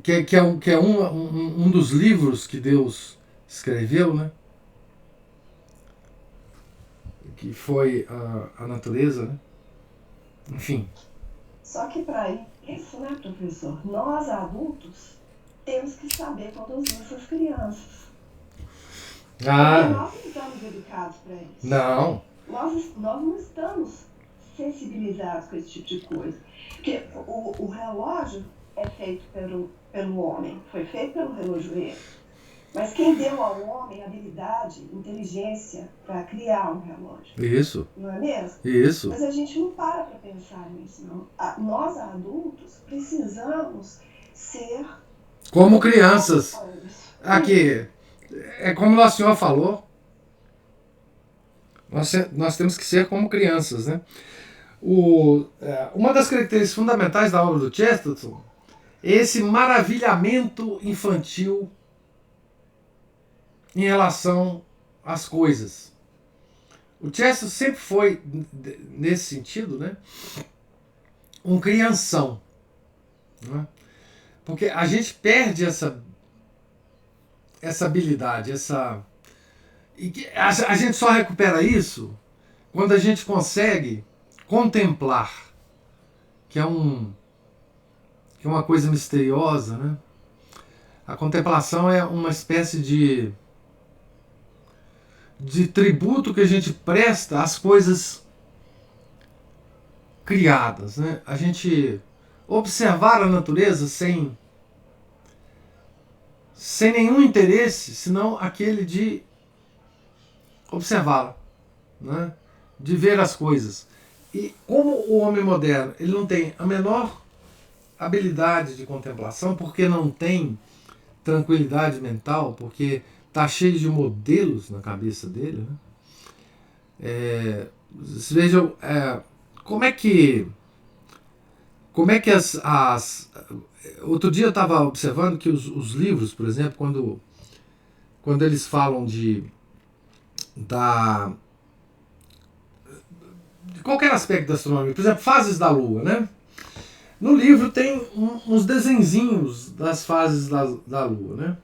Que é um dos livros que Deus escreveu, né? Que foi a natureza, né? Enfim. Só que para isso, né, professor, nós adultos temos que saber conduzir essas crianças. Porque nós não estamos educados para isso. Não. Nós não estamos sensibilizados com esse tipo de coisa. Porque o relógio é feito pelo homem, foi feito pelo relojoeiro. Mas quem deu ao homem habilidade, inteligência para criar um relógio? Isso. Não é mesmo? Isso. Mas a gente não para pensar nisso, não. Nós, adultos, precisamos ser... como crianças. Aqui, é como a senhora falou, nós temos que ser como crianças, né? Uma das características fundamentais da obra do Chesterton é esse maravilhamento infantil em relação às coisas. O Chesterton sempre foi, nesse sentido, né, um crianção. Né? Porque a gente perde essa habilidade, a gente só recupera isso quando a gente consegue contemplar, que é uma coisa misteriosa, né? A contemplação é uma espécie de tributo que a gente presta às coisas criadas, né? A gente observar a natureza sem nenhum interesse, senão aquele de observá-la, né? De ver as coisas. E como o homem moderno ele não tem a menor habilidade de contemplação, porque não tem tranquilidade mental, porque está cheio de modelos na cabeça dele, né? Vocês vejam como é que outro dia eu estava observando que os livros, por exemplo, quando eles falam de qualquer aspecto da astronomia, por exemplo, fases da Lua, né? No livro tem uns desenhinhos das fases da Lua, né?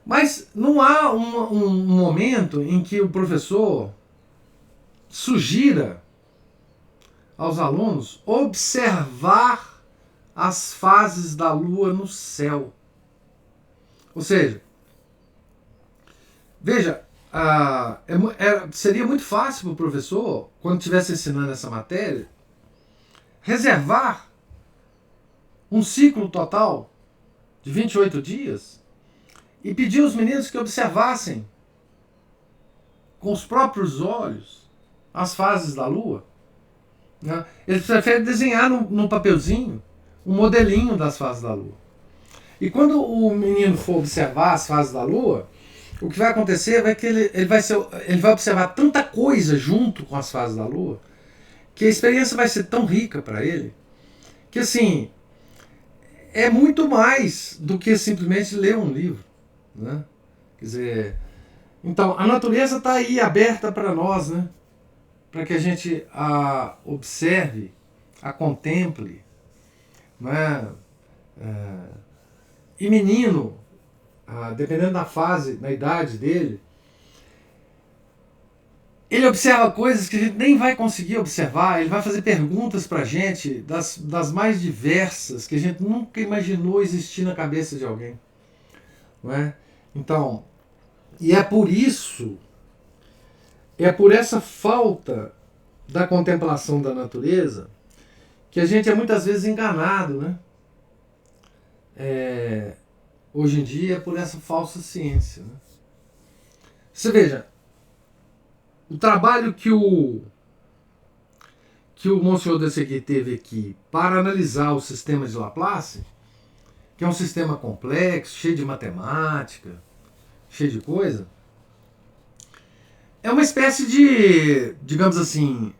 Mas não há um momento em que o professor sugira aos alunos observar as fases da Lua no céu. Ou seja, veja, seria muito fácil para o professor, quando estivesse ensinando essa matéria, reservar um ciclo total de 28 dias e pedir aos meninos que observassem com os próprios olhos as fases da Lua. Né? Eles preferem desenhar num papelzinho um modelinho das fases da Lua. E quando o menino for observar as fases da Lua, o que vai acontecer é que ele vai observar tanta coisa junto com as fases da Lua, que a experiência vai ser tão rica para ele, que assim, é muito mais do que simplesmente ler um livro. Né? Quer dizer, então a natureza está aí aberta para nós, né? Para que a gente a observe, a contemple. Né? E menino, dependendo da fase, da idade dele, ele observa coisas que a gente nem vai conseguir observar, ele vai fazer perguntas para a gente das mais diversas, que a gente nunca imaginou existir na cabeça de alguém. Não é? Então, e é por isso, é por essa falta da contemplação da natureza que a gente é muitas vezes enganado, né? Hoje em dia, por essa falsa ciência. Né? Você veja, o trabalho que o Monsieur Dességuier teve aqui para analisar o sistema de Laplace, que é um sistema complexo, cheio de matemática, cheio de coisa, é uma espécie de, digamos assim,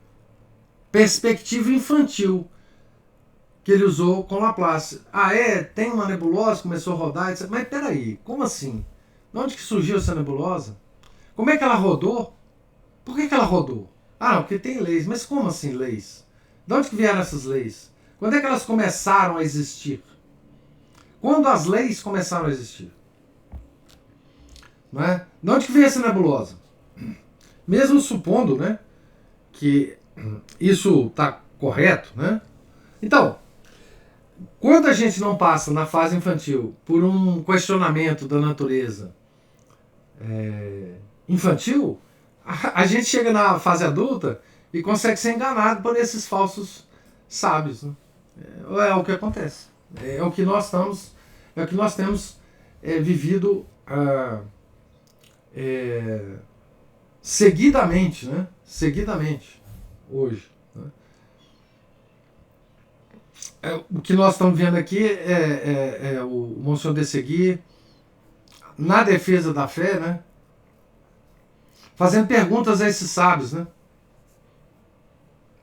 perspectiva infantil que ele usou com Laplace. Tem uma nebulosa, começou a rodar, etc. Mas peraí, como assim? De onde que surgiu essa nebulosa? Como é que ela rodou? Por que ela rodou? Não, porque tem leis. Mas como assim leis? De onde que vieram essas leis? Quando é que elas começaram a existir? Quando as leis começaram a existir? Não é? De onde que veio essa nebulosa? Mesmo supondo, né, que isso está correto, né? Então, quando a gente não passa na fase infantil por um questionamento da natureza infantil, a gente chega na fase adulta e consegue ser enganado por esses falsos sábios. Né? É o que acontece. É o que nós temos vivido seguidamente, né? Seguidamente hoje. Né? O que nós estamos vendo aqui é o Monsieur Dességuier na defesa da fé, né? Fazendo perguntas a esses sábios, né?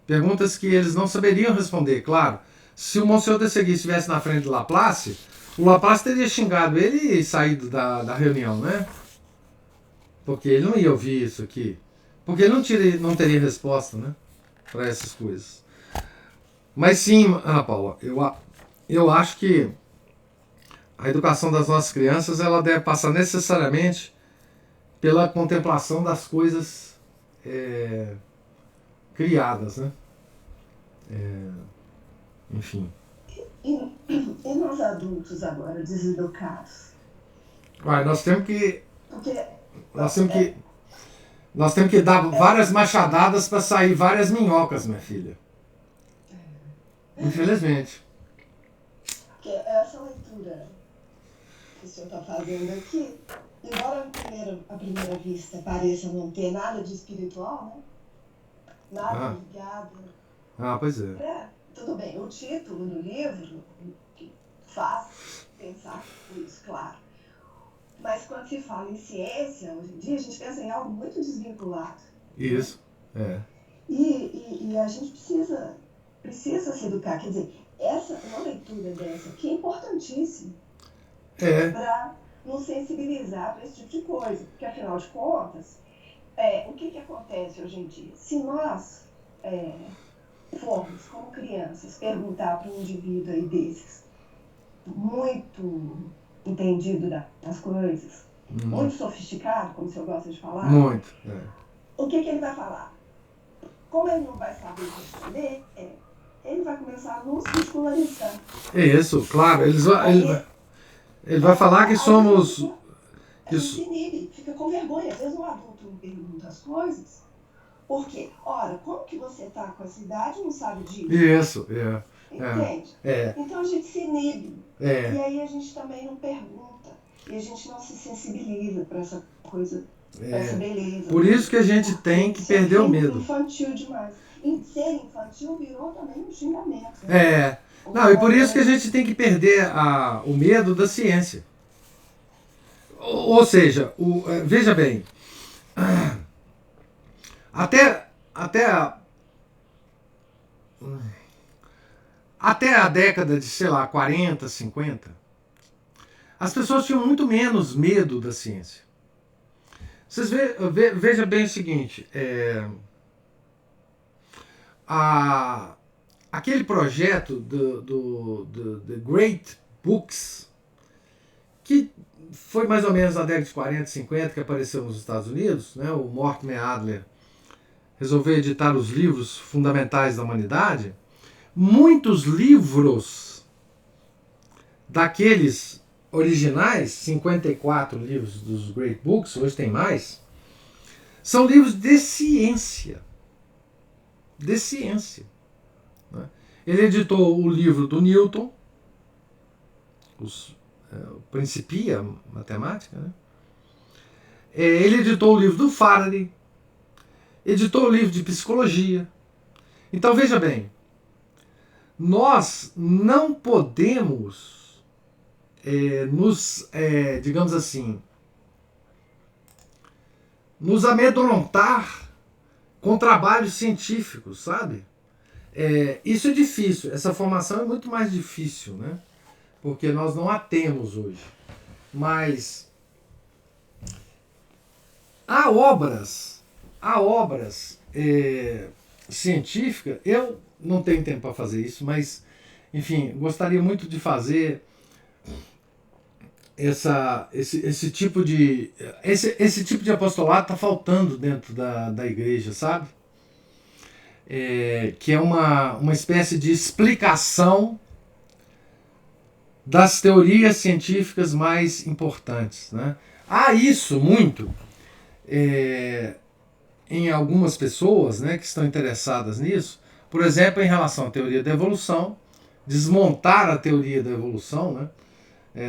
Perguntas que eles não saberiam responder, claro. Se o Monsieur Dességuier estivesse na frente do Laplace, o Laplace teria xingado ele e saído da reunião, né? Porque ele não ia ouvir isso aqui. Porque ele não teria resposta, né? Para essas coisas. Mas sim, Ana Paula, eu acho que a educação das nossas crianças ela deve passar necessariamente pela contemplação das coisas criadas, né? Enfim. E nós adultos agora, deseducados? Nós temos que Porque nós temos que dar várias machadadas para sair várias minhocas, minha filha. Infelizmente. Porque essa leitura que o senhor está fazendo aqui, embora à primeira vista pareça não ter nada de espiritual, né? Nada ligado. Pois é. Tudo bem, o título do livro faz pensar por isso, claro. Mas quando se fala em ciência, hoje em dia, a gente pensa em algo muito desvinculado. Isso, E a gente precisa se educar. Quer dizer, uma leitura dessa aqui é importantíssima para nos sensibilizar para esse tipo de coisa. Porque, afinal de contas, o que acontece hoje em dia? Se nós formos, como crianças, perguntar para um indivíduo aí desses, muito entendido das coisas, muito sofisticado, como o senhor gosta de falar, Muito. o que ele vai falar? Como ele não vai saber responder, ele vai começar a nos ridicularizar. É isso, claro. Ele vai falar que somos... A gente se inibe, fica com vergonha. Às vezes um adulto me pergunta as coisas, porque, ora, como que você está com essa idade e não sabe disso? Isso, Entende? Então a gente se inibe. E aí a gente também não pergunta. E a gente não se sensibiliza para essa coisa, para essa beleza. Por isso que a gente tem que perder o medo. Infantil demais. E ser infantil virou também um xingamento. Não, e por isso que a gente tem que perder o medo da ciência. Ou seja, veja bem, até a década de, sei lá, 40, 50, as pessoas tinham muito menos medo da ciência. Vocês vejam bem o seguinte, aquele projeto do The Great Books, que foi mais ou menos na década de 40, 50 que apareceu nos Estados Unidos, né? O Mortimer Adler resolveu editar os livros fundamentais da humanidade. Muitos livros daqueles originais, 54 livros dos Great Books, hoje tem mais, são livros de ciência. De ciência. Né? Ele editou o livro do Newton, o Principia, matemática, né? Ele editou o livro do Faraday, editou o livro de psicologia. Então veja bem, nós não podemos digamos assim, nos amedrontar com trabalhos científicos, sabe? Isso é difícil, essa formação é muito mais difícil, né? Porque nós não a temos hoje. Mas há obras científicas, eu não tenho tempo para fazer isso, mas, enfim, gostaria muito de fazer esse tipo de apostolado está faltando dentro da igreja, sabe? Que é uma espécie de explicação das teorias científicas mais importantes, né? Há isso muito em algumas pessoas, né, que estão interessadas nisso, por exemplo, em relação à teoria da evolução, desmontar a teoria da evolução, né,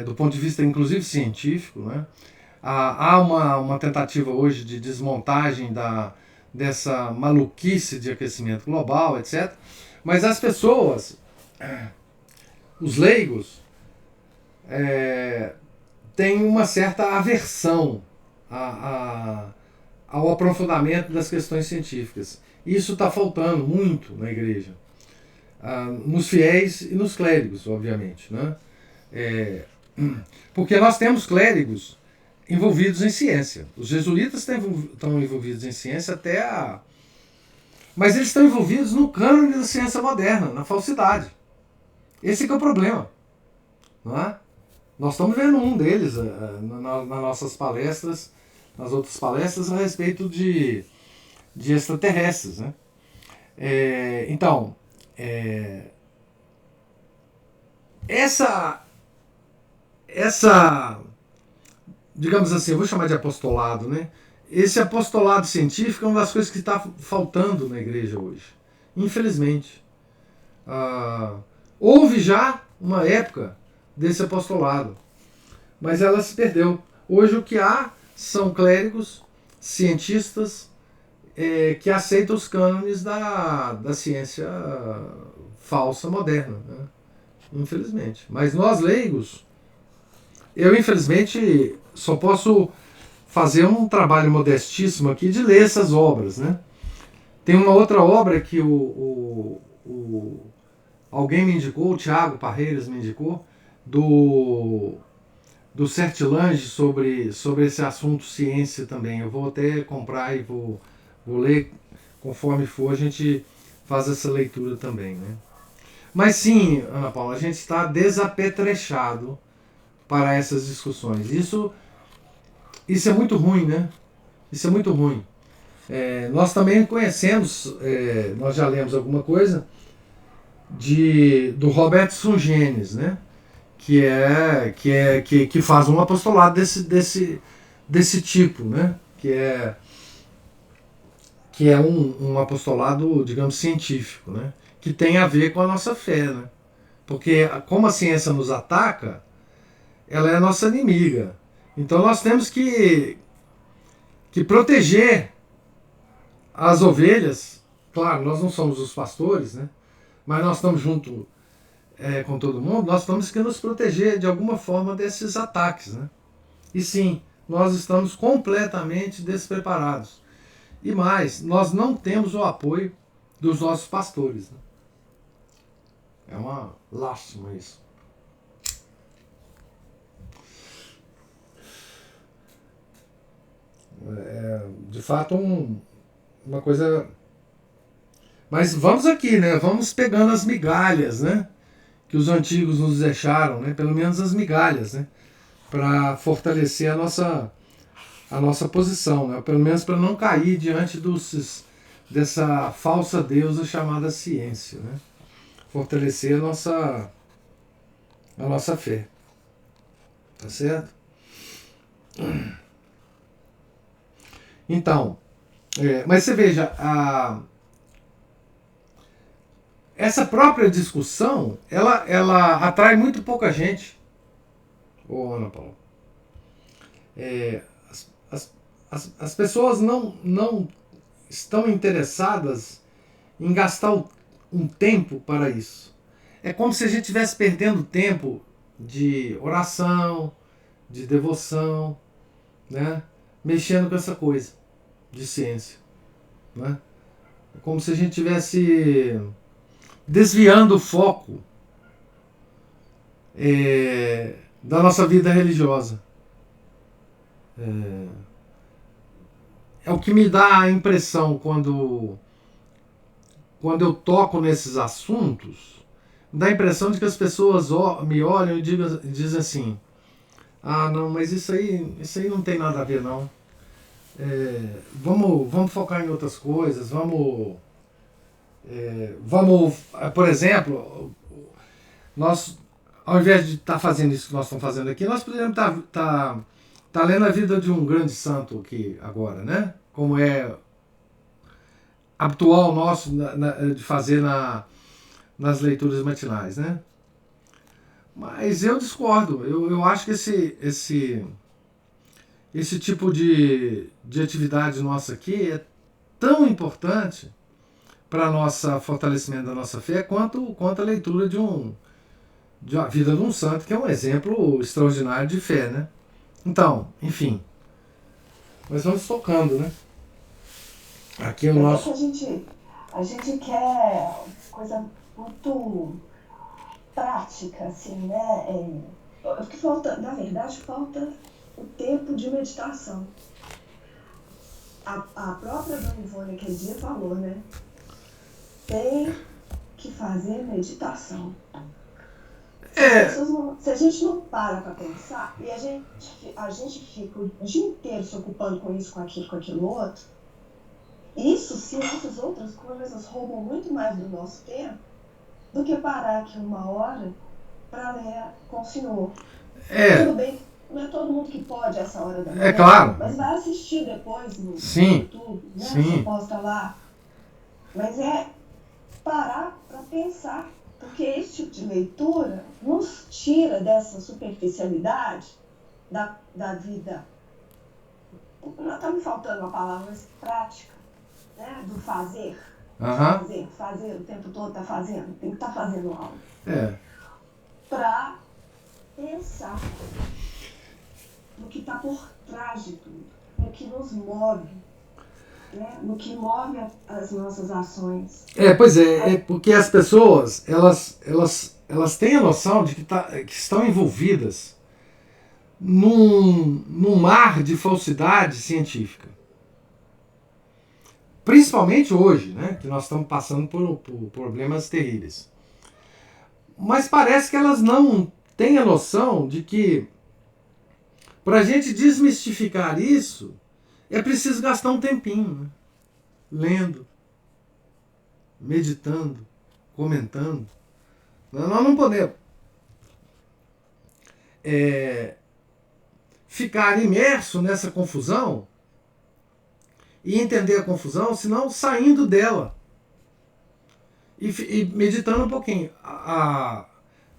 do ponto de vista inclusive científico, né? Há uma tentativa hoje de desmontagem dessa maluquice de aquecimento global, etc. Mas as pessoas, os leigos, têm uma certa aversão ao aprofundamento das questões científicas. Isso está faltando muito na igreja, nos fiéis e nos clérigos, obviamente, né? Porque nós temos clérigos envolvidos em ciência. Os jesuítas estão envolvidos em ciência mas eles estão envolvidos no cânone da ciência moderna, na falsidade. Esse que é o problema. Não é? Nós estamos vendo um deles nas nossas palestras, nas outras palestras a respeito de extraterrestres, né? Então, essa, digamos assim, eu vou chamar de apostolado, né? Esse apostolado científico é uma das coisas que está faltando na igreja hoje, infelizmente. Houve já uma época desse apostolado, mas ela se perdeu. Hoje o que há são clérigos, cientistas, que aceitam os cânones da ciência falsa moderna, né? Infelizmente. Mas nós leigos, eu infelizmente só posso fazer um trabalho modestíssimo aqui de ler essas obras, né? Tem uma outra obra que alguém me indicou, o Tiago Parreiras me indicou, do Sertilange sobre esse assunto ciência também. Eu vou até comprar e vou ler conforme for, a gente faz essa leitura também, né? Mas sim, Ana Paula, a gente está desapetrechado para essas discussões. Isso é muito ruim, né? Isso é muito ruim. Nós também conhecemos, nós já lemos alguma coisa do Robert Sungenis, né? Que faz um apostolado desse tipo, né? Que é um apostolado, digamos, científico, né? Que tem a ver com a nossa fé, né? Porque como a ciência nos ataca, ela é a nossa inimiga. Então nós temos que proteger as ovelhas. Claro, nós não somos os pastores, né? Mas nós estamos junto com todo mundo, nós temos que nos proteger de alguma forma desses ataques, né? E sim, nós estamos completamente despreparados. E mais, nós não temos o apoio dos nossos pastores, né? É uma lástima isso. De fato, uma coisa... Mas vamos aqui, né? Vamos pegando as migalhas, né? Que os antigos nos deixaram, né? Pelo menos as migalhas, né? Para fortalecer a nossa posição, né? Pelo menos para não cair diante dessa falsa deusa chamada ciência, né? Fortalecer a nossa fé. Tá certo? Então, mas você veja, essa própria discussão, ela atrai muito pouca gente, ô Ana Paula. As pessoas não estão interessadas em gastar um tempo para isso. É como se a gente estivesse perdendo tempo de oração, de devoção, né? Mexendo com essa coisa de ciência, né? É como se a gente estivesse desviando o foco da nossa vida religiosa. É o que me dá a impressão quando eu toco nesses assuntos, dá a impressão de que as pessoas me olham e dizem assim: ah, não, mas isso aí não tem nada a ver, não. Vamos focar em outras coisas, vamos, por exemplo, nós, ao invés de estar fazendo isso que nós estamos fazendo aqui, nós poderíamos estar lendo a vida de um grande santo aqui agora, né? Como é habitual nosso de fazer nas leituras matinais, né? Mas eu discordo. Eu acho que esse tipo de atividade nossa aqui é tão importante para o fortalecimento da nossa fé quanto a leitura de a vida de um santo, que é um exemplo extraordinário de fé, né? Então, enfim, nós vamos tocando, né? Aqui é o nosso... A gente quer coisa muito prática, assim, né? Porque na verdade, falta o tempo de meditação. A própria Dona Ivone aquele dia falou, né? Tem que fazer meditação. Se a gente não para pensar, e a gente fica o dia inteiro se ocupando com isso, com aquilo outro, isso, sim, essas outras coisas roubam muito mais do nosso tempo do que parar aqui uma hora para ler com o Senhor. Tudo bem, não é todo mundo que pode essa hora da manhã, claro. Mas vai assistir depois no YouTube, né? Você posta lá. Mas parar para pensar, porque esse tipo de leitura nos tira dessa superficialidade da vida. Não está me faltando uma palavra, mas prática, né? Do fazer. Fazer o tempo todo está fazendo, tem que estar fazendo algo. Para pensar no que está por trás de tudo, no que nos move, né? No que move as nossas ações. Pois é porque as pessoas elas têm a noção de que estão envolvidas num mar de falsidade científica. Principalmente hoje, né, que nós estamos passando por problemas terríveis. Mas parece que elas não têm a noção de que, para a gente desmistificar isso, é preciso gastar um tempinho, né? Lendo, meditando, comentando. Nós não podemos ficar imerso nessa confusão e entender a confusão, senão saindo dela e meditando um pouquinho.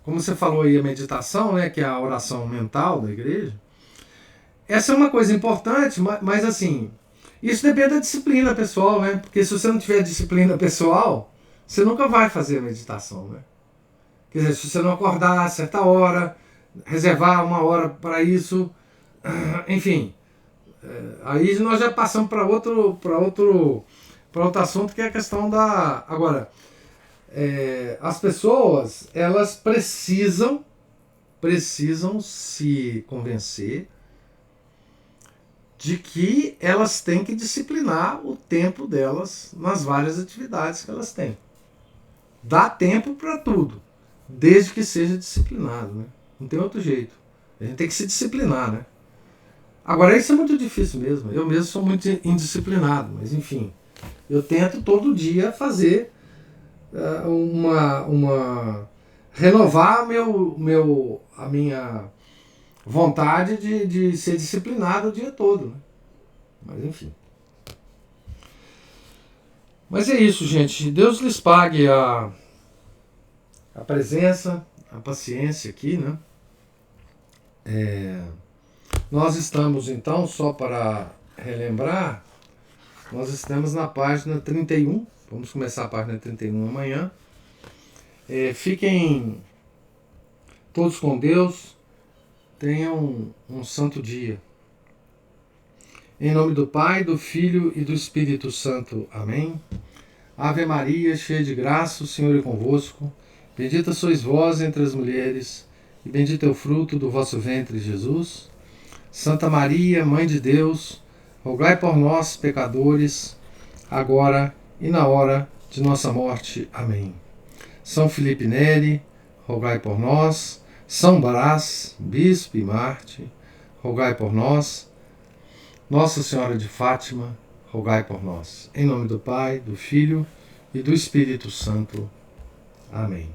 Como você falou aí, a meditação, né, que é a oração mental da igreja, essa é uma coisa importante, mas assim, isso depende da disciplina pessoal, né? Porque se você não tiver disciplina pessoal, você nunca vai fazer a meditação, né? Quer dizer, se você não acordar a certa hora, reservar uma hora para isso, enfim, aí nós já passamos para outro assunto, que é a questão da... Agora, as pessoas, elas precisam se convencer de que elas têm que disciplinar o tempo delas nas várias atividades que elas têm. Dá tempo para tudo, desde que seja disciplinado, né? Não tem outro jeito. A gente tem que se disciplinar, né? Agora, isso é muito difícil mesmo. Eu mesmo sou muito indisciplinado, mas enfim, eu tento todo dia fazer renovar a minha vontade de ser disciplinado o dia todo, né? Mas enfim. Mas é isso, gente. Deus lhes pague a presença, a paciência aqui, né? Nós estamos, então, só para relembrar, nós estamos na página 31. Vamos começar a página 31 amanhã. Fiquem todos com Deus. Tenham um santo dia. Em nome do Pai, do Filho e do Espírito Santo. Amém. Ave Maria, cheia de graça, o Senhor é convosco. Bendita sois vós entre as mulheres, e bendito é o fruto do vosso ventre, Jesus. Santa Maria, Mãe de Deus, rogai por nós, pecadores, agora e na hora de nossa morte. Amém. São Felipe Neri, rogai por nós. São Brás, bispo e Marte, rogai por nós. Nossa Senhora de Fátima, rogai por nós. Em nome do Pai, do Filho e do Espírito Santo. Amém.